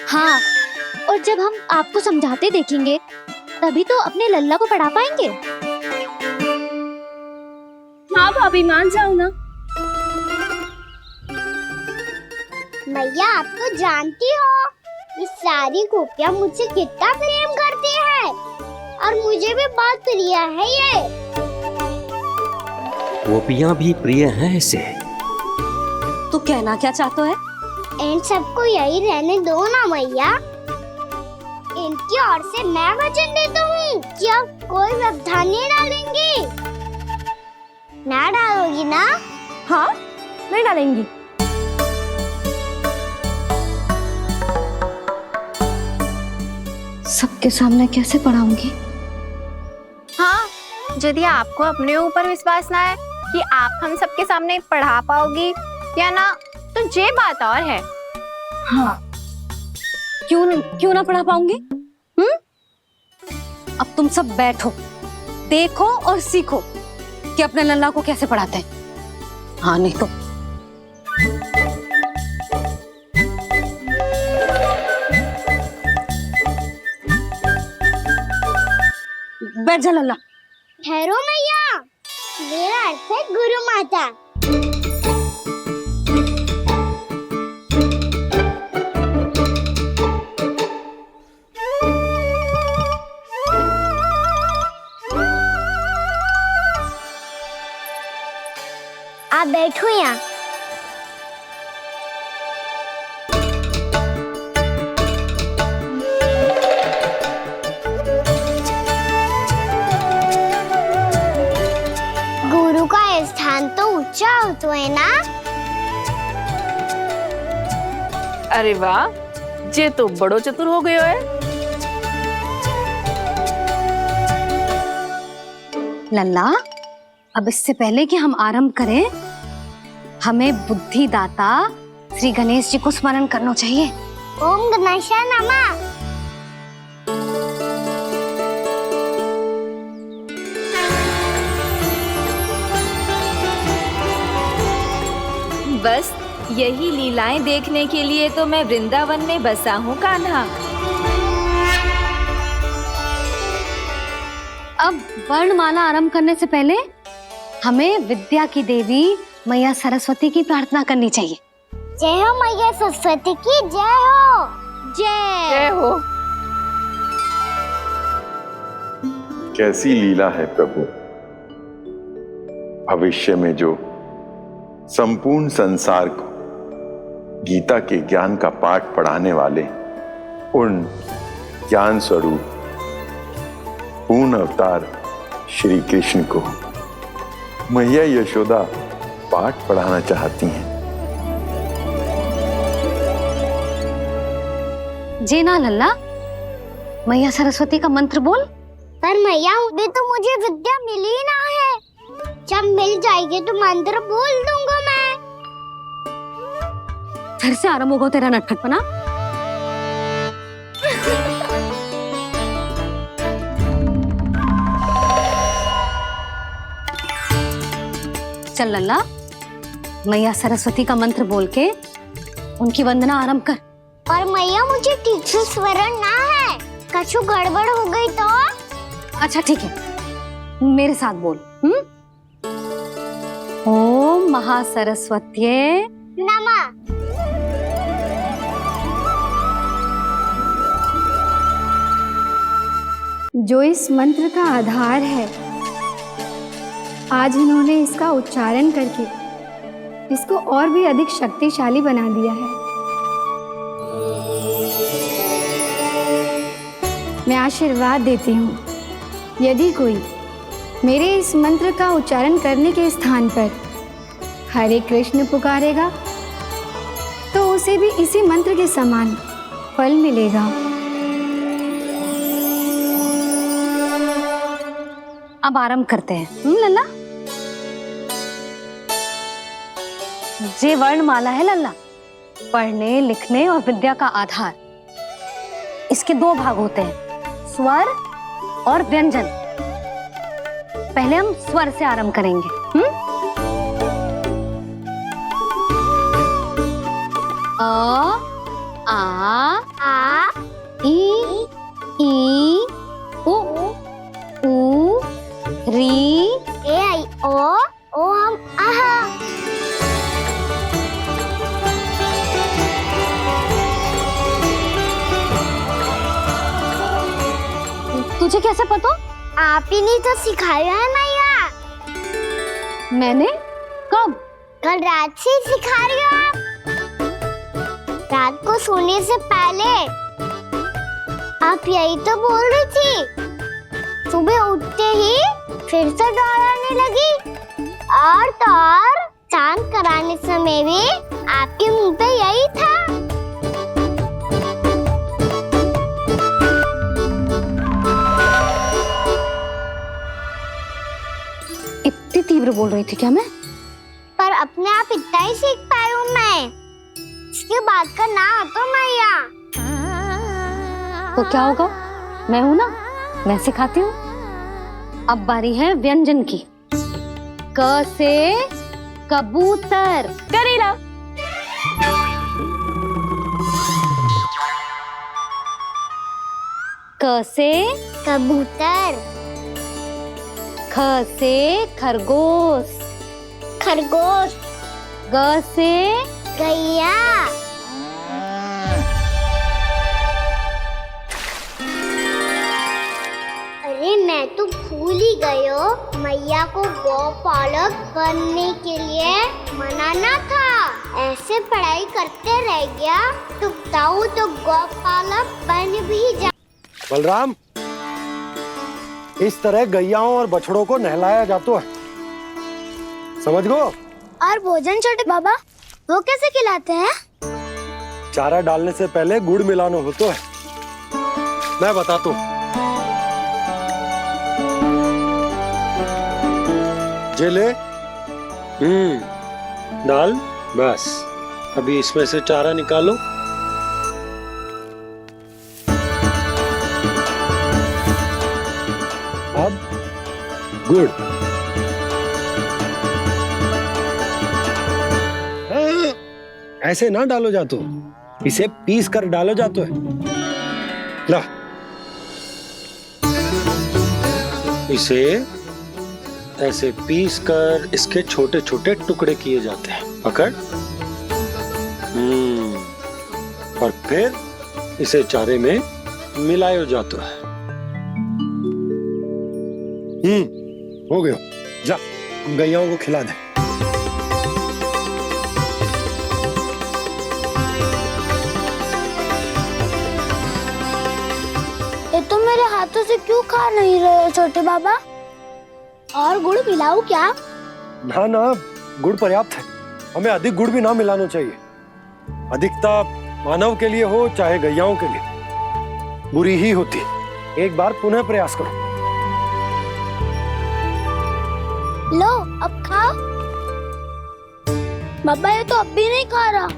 हाँ, और जब हम आपको समझाते देखेंगे तभी तो अपने लल्ला को पढ़ा पाएंगे। हाँ भाभी, मान जाओ ना। मैया, आप तो जानती हो ये सारी गोपियां मुझसे कितना प्रेम करती है, और मुझे भी बहुत प्रिय है ये। गोपियां भी प्रिय हैं इसे। तू कहना क्या चाहता है? इन सबको यही रहने दो ना मैया। इनकी ओर से मैं वचन देता हूँ कि अब कोई व्यवधान नहीं डालेंगी। ना डालोगी ना? हाँ, नहीं डालेंगी। सबके सामने कैसे पढ़ाऊंगी? हाँ, यदि आपको अपने ऊपर विश्वास ना है कि आप हम सबके सामने पढ़ा पाओगी या ना, तो ये बात और है। हाँ, क्यों ना पढ़ा पाऊंगी? अब तुम सब बैठो, देखो और सीखो कि अपने लल्ला को कैसे पढ़ाते हैं। हाँ नहीं तो बैठ जा लल्ला। ठहरो मैया, मेरा अर्थ है गुरु माता। आप बैठो यहाँ। गुरु का स्थान तो ऊंचा होता है ना। अरे वाह, जे तो बड़ो चतुर हो गयो है। लल्ला, अब इससे पहले कि हम आरंभ करें, हमें बुद्धिदाता श्री गणेश जी को स्मरण करना चाहिए। ओम गणेशाय नमः। बस यही लीलाएं देखने के लिए तो मैं वृंदावन में बसा हूँ कान्हा। अब वर्णमाला आरंभ करने से पहले हमें विद्या की देवी मैया सरस्वती की प्रार्थना करनी चाहिए। जय हो मैया सरस्वती की जय हो। जय हो। कैसी लीला है प्रभु, भविष्य में जो संपूर्ण संसार को गीता के ज्ञान का पाठ पढ़ाने वाले उन ज्ञान स्वरूप पूर्ण अवतार श्री कृष्ण को मैया यशोदा पाठ पढ़ाना चाहती हैं। जी ना लल्ला, मैया सरस्वती का मंत्र बोल। पर मैया अभी तो मुझे विद्या मिली ना है। जब मिल जाएगी तो मंत्र बोल दूंगा मैं। फिर से आरंभ होगा तेरा नटखटपना। चल लल्ला, मैया सरस्वती का मंत्र बोल के उनकी वंदना आरंभ कर। और मैया मुझे ठीक से स्मरण ना है, कछु गड़बड़ हो गई तो? अच्छा ठीक है, मेरे साथ बोल। ओम महासरस्वत्ये नमः। जो इस मंत्र का आधार है, आज इन्होंने इसका उच्चारण करके इसको और भी अधिक शक्तिशाली बना दिया है। मैं आशीर्वाद देती हूँ, यदि कोई मेरे इस मंत्र का उच्चारण करने के स्थान पर हरे कृष्ण पुकारेगा तो उसे भी इसी मंत्र के समान फल मिलेगा। अब आरंभ करते हैं। लल्ला, जे वर्णमाला है लल्ला, पढ़ने लिखने और विद्या का आधार। इसके दो भाग होते हैं, स्वर और व्यंजन। पहले हम स्वर से आरंभ करेंगे। अ, आ, ई, उ, री, ए आई ओ हम आहा। तुझे कैसे पता? आप ही ने तो सिखाया है मैया। मैंने? कब? कल रात से सिखा रही हो आप। रात को सोने से पहले आप यही तो बोल रही थी। सुबह उठते ही फिर से दोहराने लगी, और तो और चांद कराने समय भी आपके मुंह पे यही था। इतनी तीव्र बोल रही थी क्या मैं? पर अपने आप इतना ही सीख पाई हूँ मैं। इसके बाद का ना तो मैया। तो क्या होगा? मैं हूं ना, मैं सिखाती हूँ। अब बारी है व्यंजन की। क से कबूतर। करेला। क से कबूतर। ख से खरगोश। खरगोश। ग से गैया। अरे मैं तो भूल ही गई हूँ, मैया को गौपालक बनने के लिए मनाना था। ऐसे पढ़ाई करते रह गया तो बताऊँ तो गौपालक बन भी जा। बलराम, इस तरह गैयाओं और बछड़ों को नहलाया जाता है, समझ गो। और भोजन छोटे बाबा वो कैसे खिलाते हैं? चारा डालने से पहले गुड़ मिलाना होता है, मैं बताता हूँ। जे ले, डाल, बस अभी इसमें से चारा निकालो। अब गुड़, ऐसे ना डालो जातो, इसे पीस कर डालो जातो है। ला, इसे ऐसे पीस कर इसके छोटे छोटे टुकड़े किए जाते हैं। पकड़। और फिर इसे चारे में मिलाया जाता है। हो गया, जा गैयाओं को खिला दे। ये तो मेरे हाथों से क्यों खा नहीं रहे हो छोटे बाबा? और गुड़ मिलाऊं क्या? ना ना, गुड़ पर्याप्त है, हमें अधिक गुड़ भी ना मिलाना चाहिए। अधिकता मानव के लिए हो चाहे गैयाओं के लिए बुरी ही होती है। एक बार पुनः प्रयास करो। लो अब खाओ। बाबा ये तो अब भी नहीं खा रहा।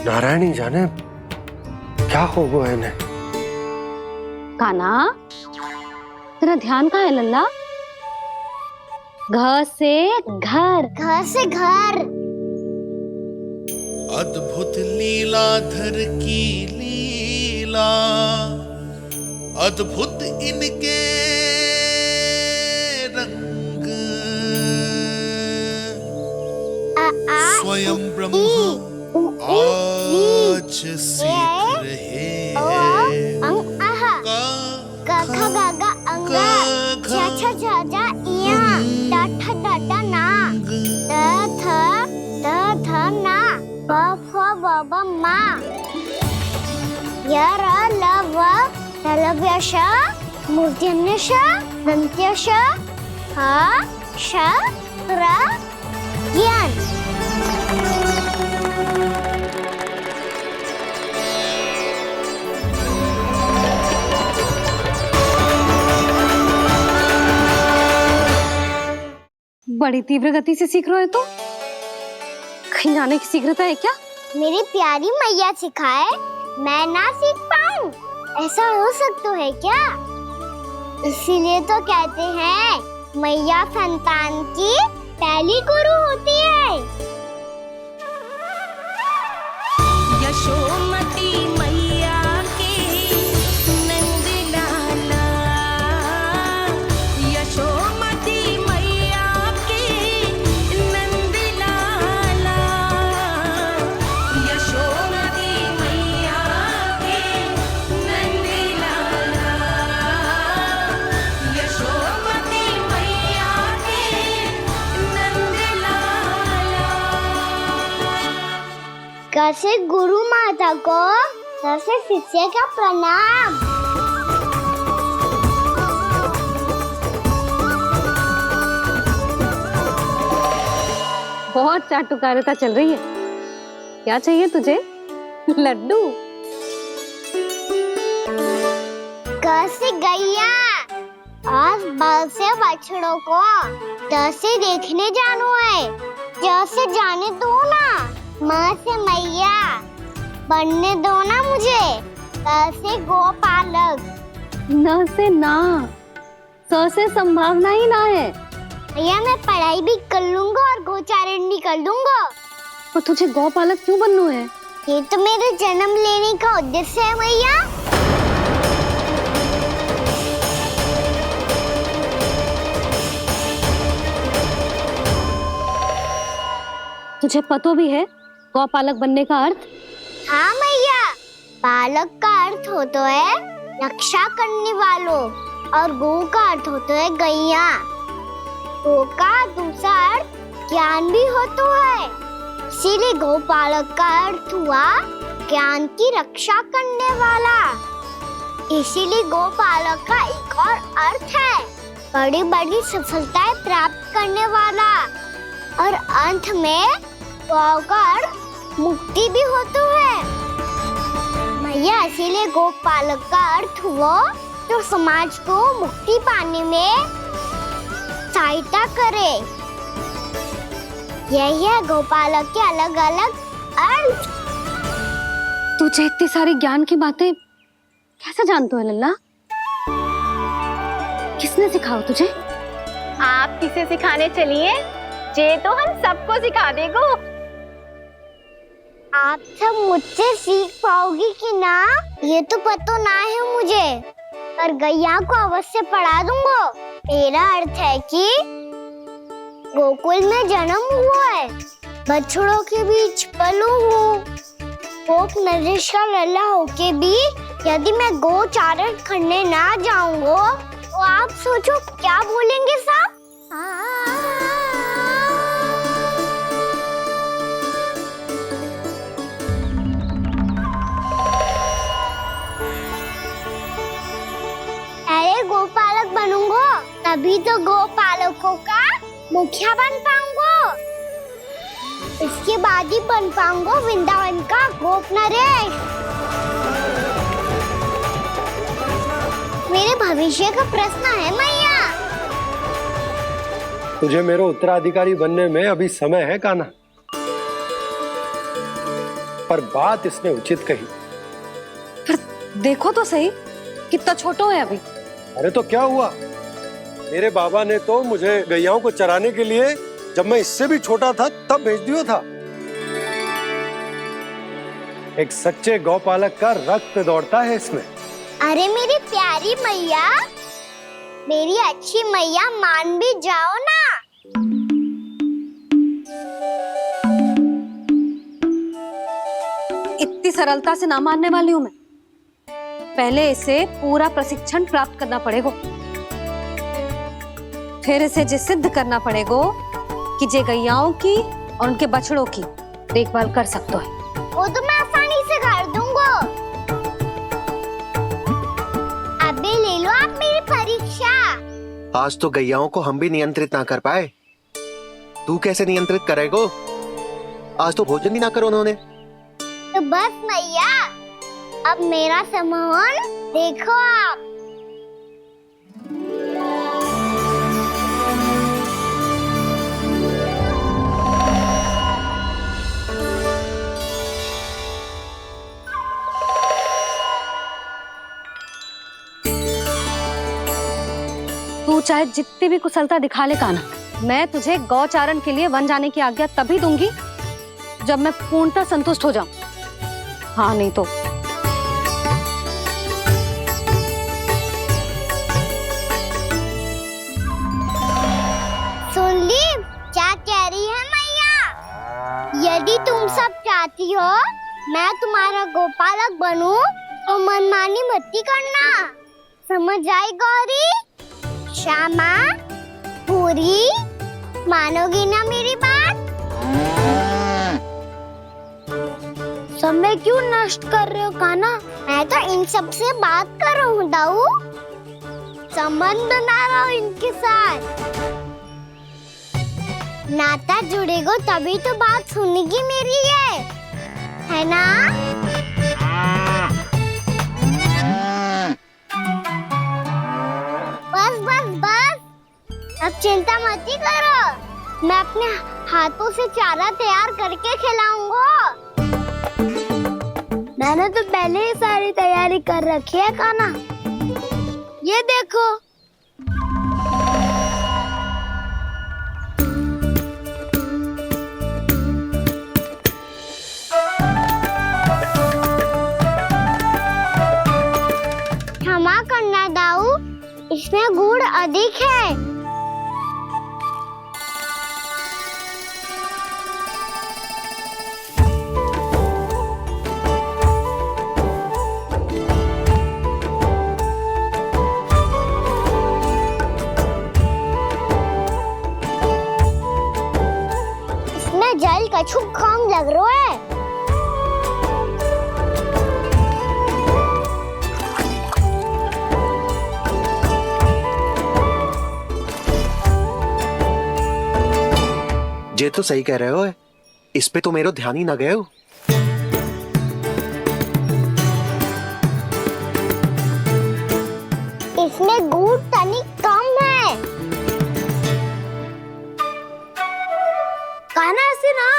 नारायणी जाने क्या हो गया इन्हें। कान्हा, तेरा ध्यान कहाँ है लल्ला? घ से घर। घर से घर। अद्भुत लीलाधर की लीला, अद्भुत इनके रंग, स्वयं ब्रह्मा आज सीख रहे हैं। गा गा गा अंगा, छा छा छा जा इया, डा ठा ना, द थ ना, ब फ ब ब मा, य र ल व लव्य श, मूर्धन्य श, दन्त्य श, ह श र ज्ञान। बड़ी तीव्र गति से सीख रहे हो तो कहीं जाने की शीघ्रता है क्या? मेरी प्यारी मैया सिखाए, मैं ना सीख पाऊं, ऐसा हो सकता है क्या? इसीलिए तो कहते हैं मैया संतान की पहली गुरु होती है। यशोमती मैया के नंद लाला, यशोमती मैया के नंद लाला, यशोमती मैया के नंद लाला, यशोमती मैया के नंद लाला। कैसे गुरु माता को सबसे शिष्य का प्रणाम। बहुत चाटुकारिता चल रही है। क्या चाहिए तुझे? लड्डू। कैसे गैया और बल से बछड़ों को कैसे देखने जानू है, जैसे जाने दो ना, माँ से मैया बनने दो ना मुझे, कैसे गोपालक। न से ना, 100 से संभावना ही ना है। भैया मैं पढ़ाई भी कर लूंगा और गोचारण भी कर दूंगा। और तुझे गौपालक क्यों बनना है? ये तो मेरे जन्म लेने का उद्देश्य है भैया। तुझे पता भी है गौपालक बनने का अर्थ? हाँ भैया, पालक का अर्थ होता है रक्षा करने वालों और गौ का अर्थ होता है गैया। गौ का दूसरा अर्थ ज्ञान भी होता है, इसीलिए गौपालक का अर्थ हुआ ज्ञान की रक्षा करने वाला। इसीलिए गौपालक का एक और अर्थ है बड़ी बड़ी सफलताएं प्राप्त करने वाला। और अंत में गौ का अर्थ मुक्ति भी होता है भैया। इसीलिए गौपालक का अर्थ हुआ जो समाज को मुक्ति पाने में सहायता करे। यही है गौपालक के अलग अलग अर्थ। तुझे इतनी सारी ज्ञान की बातें कैसे जानते हो लल्ला? किसने सिखाओ तुझे? आप किसे सिखाने चलिए, जे तो हम सबको सिखा देगो। आप सब मुझसे सीख पाओगी कि ना ये तो पता ना है मुझे, पर गैया को अवश्य पढ़ा दूंगा। मेरा अर्थ है कि गोकुल में जन्म हुआ है, बछड़ों के बीच पलू हूँ। गोप नरेश का लल्ला होके भी यदि मैं गोचारण करने ना जाऊंगा तो आप सोचो क्या बोलेंगे साहब? अरे गोपालक बनूंगा तभी तो गोपालकों का मुखिया बन पाऊंगा। इसके बाद ही बन पाऊंगा वृंदावन का गोप नरेश। मेरे भविष्य का प्रश्न है मैया। तुझे मेरा उत्तराधिकारी बनने में अभी समय है कान्हा, पर बात इसने उचित कही। पर देखो तो सही कितना छोटा है अभी। अरे तो क्या हुआ, मेरे बाबा ने तो मुझे गैयाओं को चराने के लिए जब मैं इससे भी छोटा था तब भेज दिया था। एक सच्चे गौपालक का रक्त दौड़ता है इसमें। अरे मेरी प्यारी मैया, मेरी अच्छी मैया, मान भी जाओ ना। इतनी सरलता से ना मानने वाली हूँ मैं। पहले इसे पूरा प्रशिक्षण प्राप्त करना पड़ेगा, फिर इसे जे सिद्ध करना पड़ेगा कि जे गैयाओं की और उनके बछड़ों की देखभाल कर सकते हैं। वो तो मैं आसानी से कर दूंगा। अबे ले लो आप मेरी परीक्षा। आज तो गैयाओं को हम भी नियंत्रित ना कर पाए, तू कैसे नियंत्रित करेगो? आज तो भोजन भी ना करो उन्होंने। तो बस मैया, अब मेरा सम्मान देखो आप। तू चाहे जितनी भी कुशलता दिखा ले कान्हा, मैं तुझे गौचारण के लिए वन जाने की आज्ञा तभी दूंगी जब मैं पूर्णतः संतुष्ट हो जाऊं। हाँ नहीं तो सुन ली क्या कह रही है मैया? यदि तुम सब चाहती हो मैं तुम्हारा गोपालक बनूं तो मनमानी मत करना, समझ आई गौरी? श्यामा, पूरी, मानोगी ना मेरी बात? समय क्यों नष्ट कर रहे हो कान्हा? मैं तो इन सब से बात कर रहा हूँ दाऊ, संबंध बना रहा हूँ इनके साथ। नाता जुड़ेगा तभी तो बात सुनेगी मेरी, है ना? बस बस बस, अब चिंता मत ही करो, मैं अपने हाथों से चारा तैयार करके खिलाऊंगा। मैंने तो पहले ही सारी तैयारी कर रखी है कान्हा, ये देखो। क्षमा करना दाऊ, इसमें गुड़ अधिक है। इसमें जल कछु कम लग रहा है। ये तो सही कह रहे हो, इस पे तो मेरो ध्यान ही ना गए हो। इसमें गुड़ तनिक कम है। कहना ऐसे ना,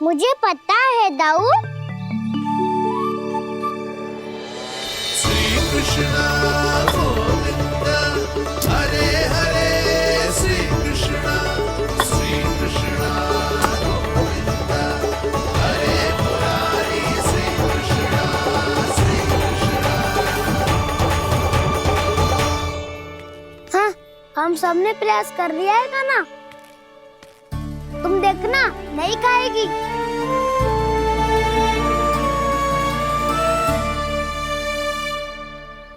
मुझे पता है दाऊ। श्री कृष्ण गोविंद हरे हरे, श्री कृष्ण गोविंद हरे मुरारी, श्री कृष्ण हाँ, हम सबने प्रयास कर लिया है गाना। तुम देखना नहीं खाएगी।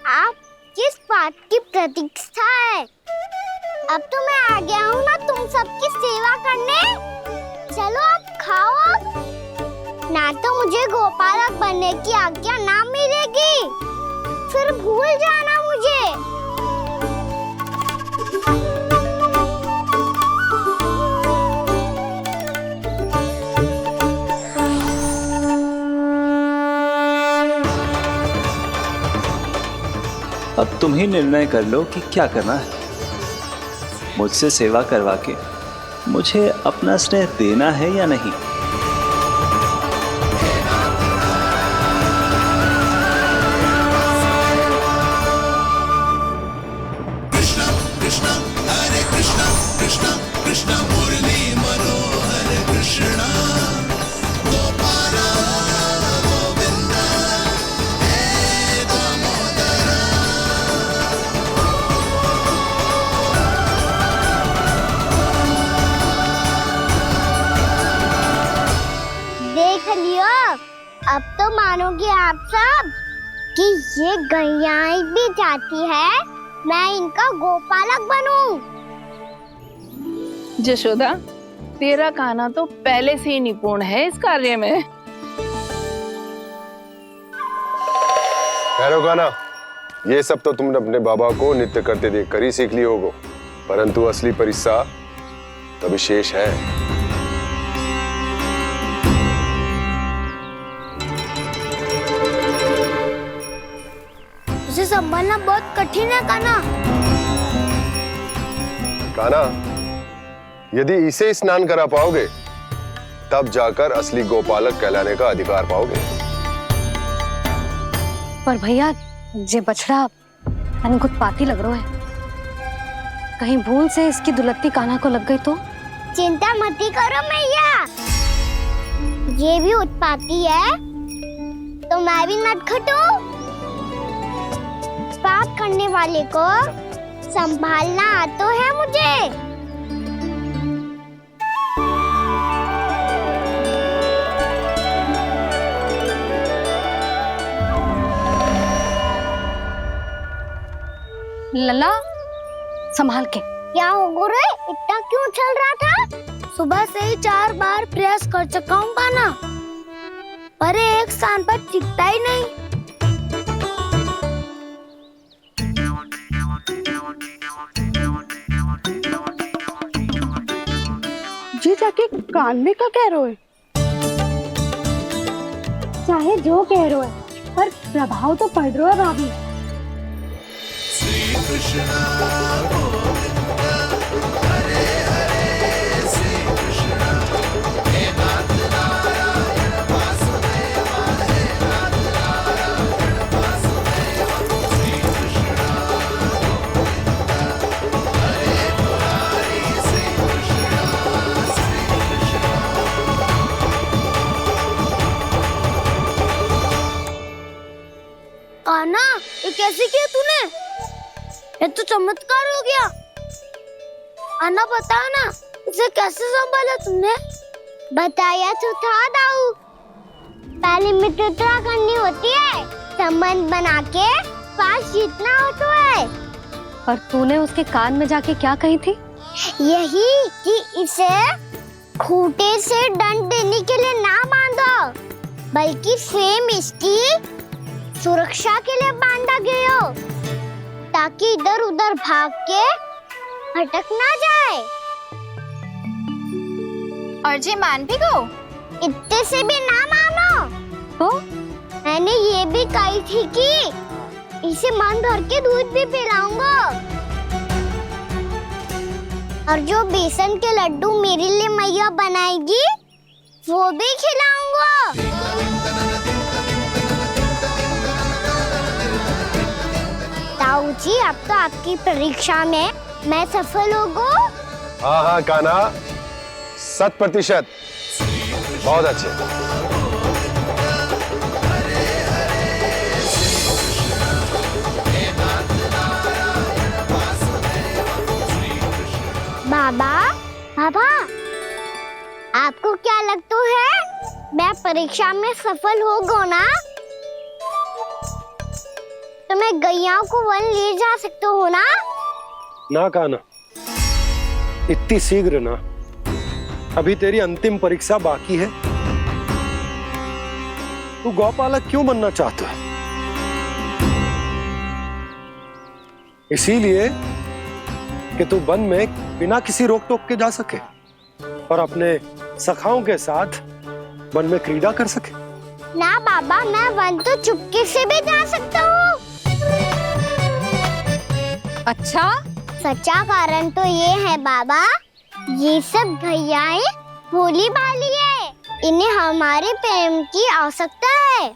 आप किस बात की प्रतीक्षा है? अब तो मैं आ गया हूँ ना तुम सबकी सेवा करने। चलो अब खाओ अब। ना तो मुझे गोपालक बनने की आज्ञा ना मिलेगी, फिर भूल जाना मुझे। अब तुम ही निर्णय कर लो कि क्या करना है। मुझसे सेवा करवा के मुझे अपना स्नेह देना है या नहीं। कृष्ण कृष्ण हरे कृष्ण कृष्ण कृष्ण मुरली मनोहर कृष्ण गोपाल गोविंद हे दामोदर। देख लियो, अब तो मानोगे आप सब कि ये गैयाएं भी चाहती है मैं इनका गोपालक बनूं। जशोदा, तेरा कान्हा तो पहले से ही निपुण है इस कार्य में। खैर होगा ना, ये सब तो तुमने अपने बाबा को नित्य करते देखकर ही सीख ली होगो, परंतु असली परिस्सा तो विशेष है। उसे संभालना बहुत कठिन है कान्हा। कान्हा, यदि इसे स्नान करा पाओगे तब जाकर असली गोपालक कहलाने का अधिकार पाओगे। पर भैया, ये बछड़ा उत्पाती लग रहा है। कहीं भूल से इसकी दुलत्ती कान्हा को लग गई तो? चिंता मत करो मैया, ये भी उत्पाती है तो मैं भी नटखट हूँ। पाप करने वाले को संभालना आता है मुझे। लला, संभाल के। क्या हो गुरु, इतना क्यों चल रहा था? सुबह से ही 4 बार प्रयास कर चुका हूँ कान्हा, पर एक स्थान पर टिकता ही नहीं। जी जाके कान में का कह रहे हो? चाहे जो कह रहे हो, पर प्रभाव तो पड़ रहा है भाभी। श्री कृष्ण गोविंद हरे हरे, श्री कृष्ण हे नाथ नारायण वासुदेव, हे नाथ नारायण वासुदेव। श्री कृष्ण गोविंद हरे मुरारी, श्री कृष्ण कान्हा, कैसे किया तूने? ये तो चमत्कार हो गया। आना बता ना, इसे कैसे संभाला तुमने? बताया तो था दाऊ, पहले मित्रता करनी होती है, संबंध बना के पास जीतना होता है। और तूने उसके कान में जाके क्या कही थी? यही कि इसे खूंटे से दंड देने के लिए ना बांधो, बल्कि स्वयं इसकी सुरक्षा के लिए बांधा गया हो, ताकि इधर उधर भाग के भटक ना जाए। और जी मान भी गो? इतने से भी ना मानो। तो मैंने ये भी कही थी कि इसे मन भर के दूध भी पिलाऊंगा, और जो बेसन के लड्डू मेरे लिए मैया बनाएगी वो भी खिलाऊंगा। ताऊ जी, अब तो आपकी परीक्षा में मैं सफल होगा। हाँ हाँ कान्हा, 100%। बहुत अच्छे। बाबा, बाबा, आपको क्या लगता है मैं परीक्षा में सफल होगा ना? तो मैं गैयाओं को वन ले जा सकता हूँ ना? ना कान्हा, इतनी शीघ्र ना, अभी तेरी अंतिम परीक्षा बाकी है। तू गौपालक क्यों बनना चाहता है? इसीलिए कि तू वन में बिना किसी रोक टोक के जा सके और अपने सखाओं के साथ वन में क्रीड़ा कर सके। ना बाबा, मैं वन तो चुपके से भी जा सकता हूँ। अच्छा? सच्चा कारण तो ये है बाबा, ये सब गैयाएं भोली भाली है, इन्हें हमारे प्रेम की आवश्यकता है,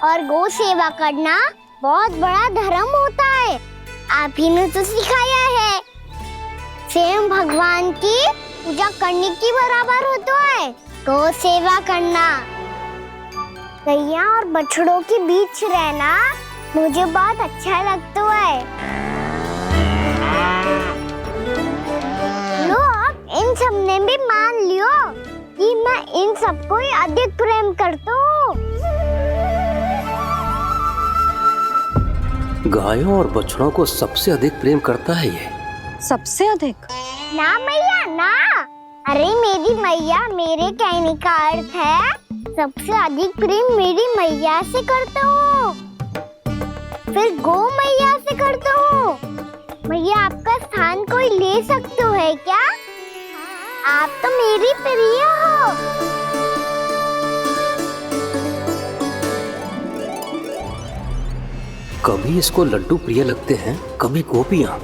और गौ सेवा करना बहुत बड़ा धर्म होता है। आप ही ने तो सिखाया है, स्वयं भगवान की पूजा करने की बराबर होता है गौ सेवा करना। गैया और बछड़ों के बीच रहना मुझे बहुत अच्छा लगता है। लो, आप इन सब ने भी मान लियो कि मैं इन सबको ही अधिक प्रेम करता हूँ। गायों और बछड़ों को सबसे अधिक प्रेम करता है ये। सबसे अधिक? ना मैया ना, अरे मेरी मैया, मेरे कहने का अर्थ है सबसे अधिक प्रेम मेरी मैया से करता हूँ, फिर गौ मैया से करता हूँ। मैया, आपका स्थान कोई ले सकते है क्या? आप तो मेरी प्रिय हो। कभी इसको लड्डू प्रिय लगते हैं, कभी गोपियां,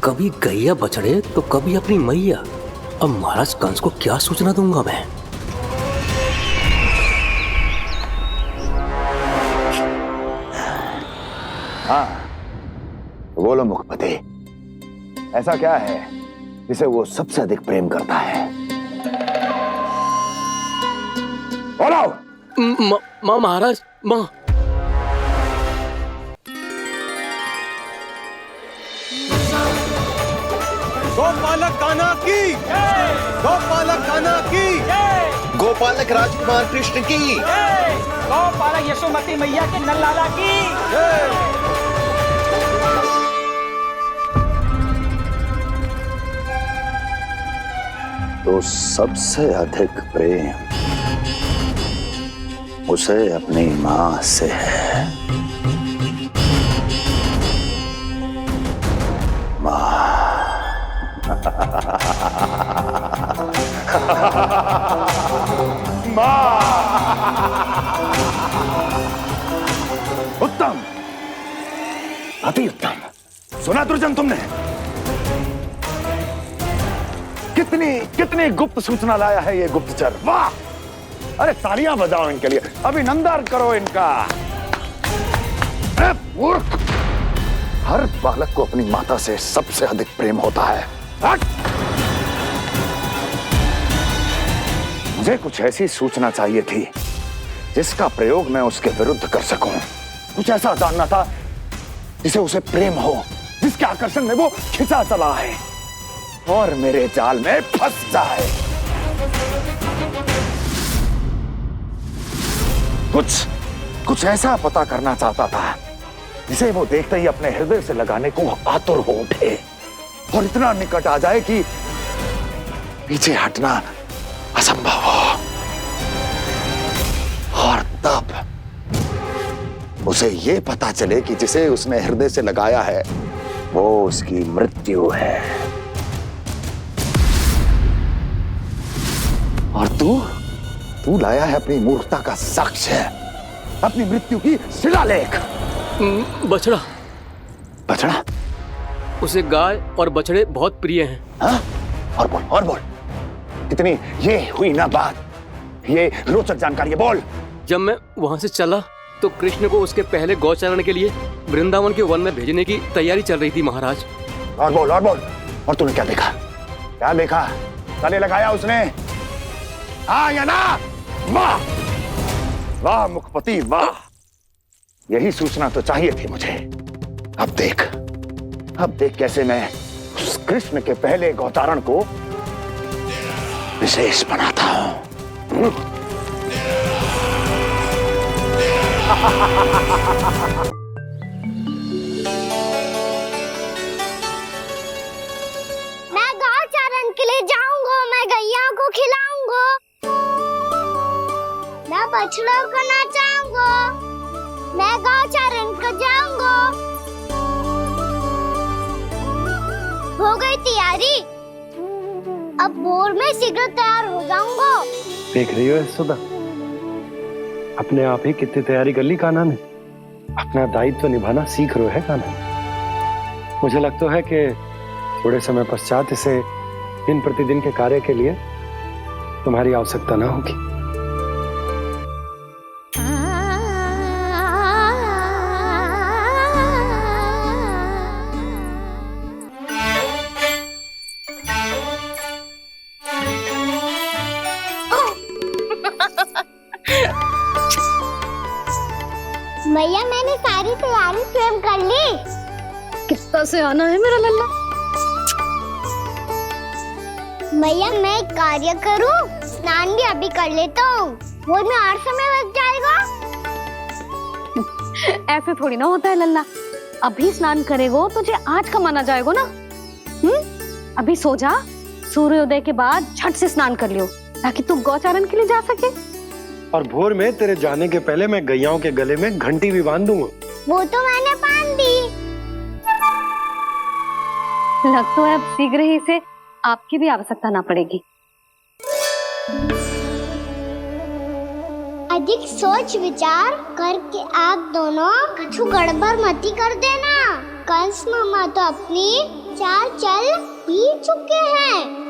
कभी गैया बछड़े, तो कभी अपनी मैया। अब महाराज कंस को क्या सूचना दूंगा मैं? हाँ, बोलो मुखपति, ऐसा क्या है जिसे वो सबसे अधिक प्रेम करता है? बोलो। माँ महाराज, माँ। गोपालक कान्हा की, गोपालक कान्हा की, गोपालक राजकुमार कृष्ण की, गौपालक यशोमती मैया के नल्लाला की। तो सबसे अधिक प्रेम उसे अपनी माँ से है। माँ। उत्तम, अति उत्तम। सुना दुर्जन तुमने? कितनी कितनी गुप्त सूचना लाया है ये गुप्तचर। वाह! अरे तालियां बजाओ इनके लिए, अभिनंदन करो इनका। अरे मूर्ख! हर बालक को अपनी माता से सबसे अधिक प्रेम होता है। हट! मुझे कुछ ऐसी सूचना चाहिए थी जिसका प्रयोग मैं उसके विरुद्ध कर सकूं। कुछ ऐसा जानना था जिसे उसे प्रेम हो, जिसके आकर्षण में वो खिंचा चला है और मेरे जाल में फंस जाए। कुछ ऐसा पता करना चाहता था जिसे वो देखते ही अपने हृदय से लगाने को आतुर हो उठे और इतना निकट आ जाए कि पीछे हटना असंभव हो। और तब उसे ये पता चले कि जिसे उसने हृदय से लगाया है वो उसकी मृत्यु है। और तू लाया है अपनी मूर्खता का साक्ष्य, अपनी मृत्यु की शिलालेख। बछड़ा। बछड़ा? उसे गाय और बछड़े बहुत प्रिय हैं। हाँ? और बोल कितनी ये हुई ना बात, ये रोचक जानकारी बोल। जब मैं वहां से चला तो कृष्ण को उसके पहले गौचारण के लिए वृंदावन के वन में भेजने की तैयारी चल रही थी महाराज। और बोल और तूने क्या देखा? गले लगाया उसने? हाँ या ना? वाह मुखपति वाह, यही सूचना तो चाहिए थी मुझे। अब देख कैसे मैं उस कृष्ण के पहले गौचारण को विशेष बनाता हूं। मैं गौचारण के लिए जाऊंगा, मैं गैया को खिलाऊंगा, मैं बछड़ों को नचाऊंगा, मैं गौचारण को जाऊंगा। हो गई तैयारी, अब भोर में शीघ्र तैयार हो जाऊंगा। देख रही हो यशोदा, अपने आप ही कितनी तैयारी कर ली कान्हा ने। अपना दायित्व निभाना सीख रहे है कान्हा। मुझे लगता है कि थोड़े समय पश्चात इसे दिन प्रतिदिन के कार्य के लिए तुम्हारी आवश्यकता ना होगी। भैया मैंने सारी तैयारी स्वयं कर ली। कितना से आना है मेरा लल्ला? भैया मैं एक कार्य करूं, स्नान भी अभी कर लेता हूँ, वो में और समय लग जाएगा। ऐसे थोड़ी ना होता है लल्ला, अभी स्नान करेगो तुझे आज का माना जाएगा ना। अभी सो जा, सूर्योदय के बाद झट से स्नान कर लियो ताकि तू गौचारण के लिए जा सके। और भोर में तेरे जाने के पहले मैं गैयाओं के गले में घंटी भी बांध दूंगा। वो तो मैंने बांध दी। लग तो है अब शीघ्र ही से आपकी भी आवश्यकता ना पड़ेगी। अधिक सोच विचार करके आप दोनों कछु गड़बड़ मती कर देना। कंस मामा तो अपनी चाल चल ही चुके हैं।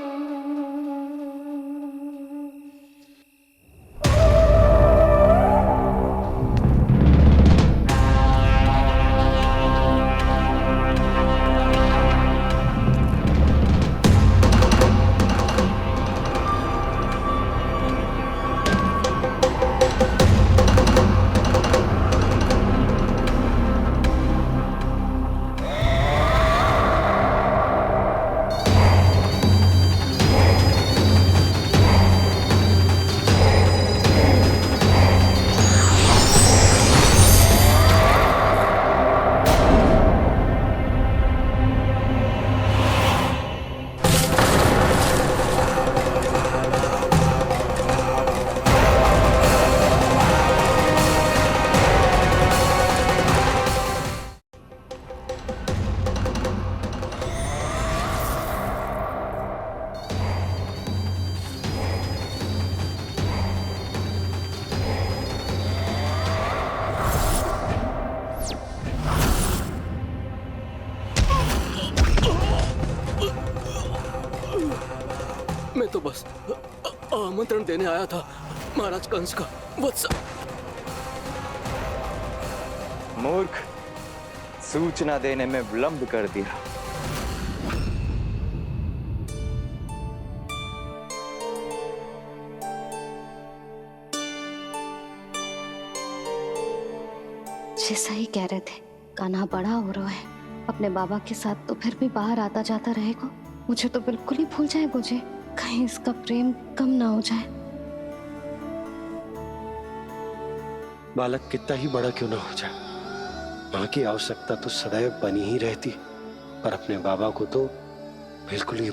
मैं तो बस आमंत्रण देने आया था महाराज कंस का। वत्स मूर्ख, सूचना देने में विलंब कर दिया। जैसा ही कह रहे थे, कान्हा बड़ा हो रहा है, अपने बाबा के साथ तो फिर भी बाहर आता जाता रहेगा। मुझे तो बिल्कुल ही भूल जाए मुझे, कहीं इसका प्रेम कम ना हो जाए। बालक कितना ही बड़ा क्यों ना हो जाए, माँ की आवश्यकता तो सदैव बनी ही रहती, पर अपने बाबा को तो बिल्कुल ही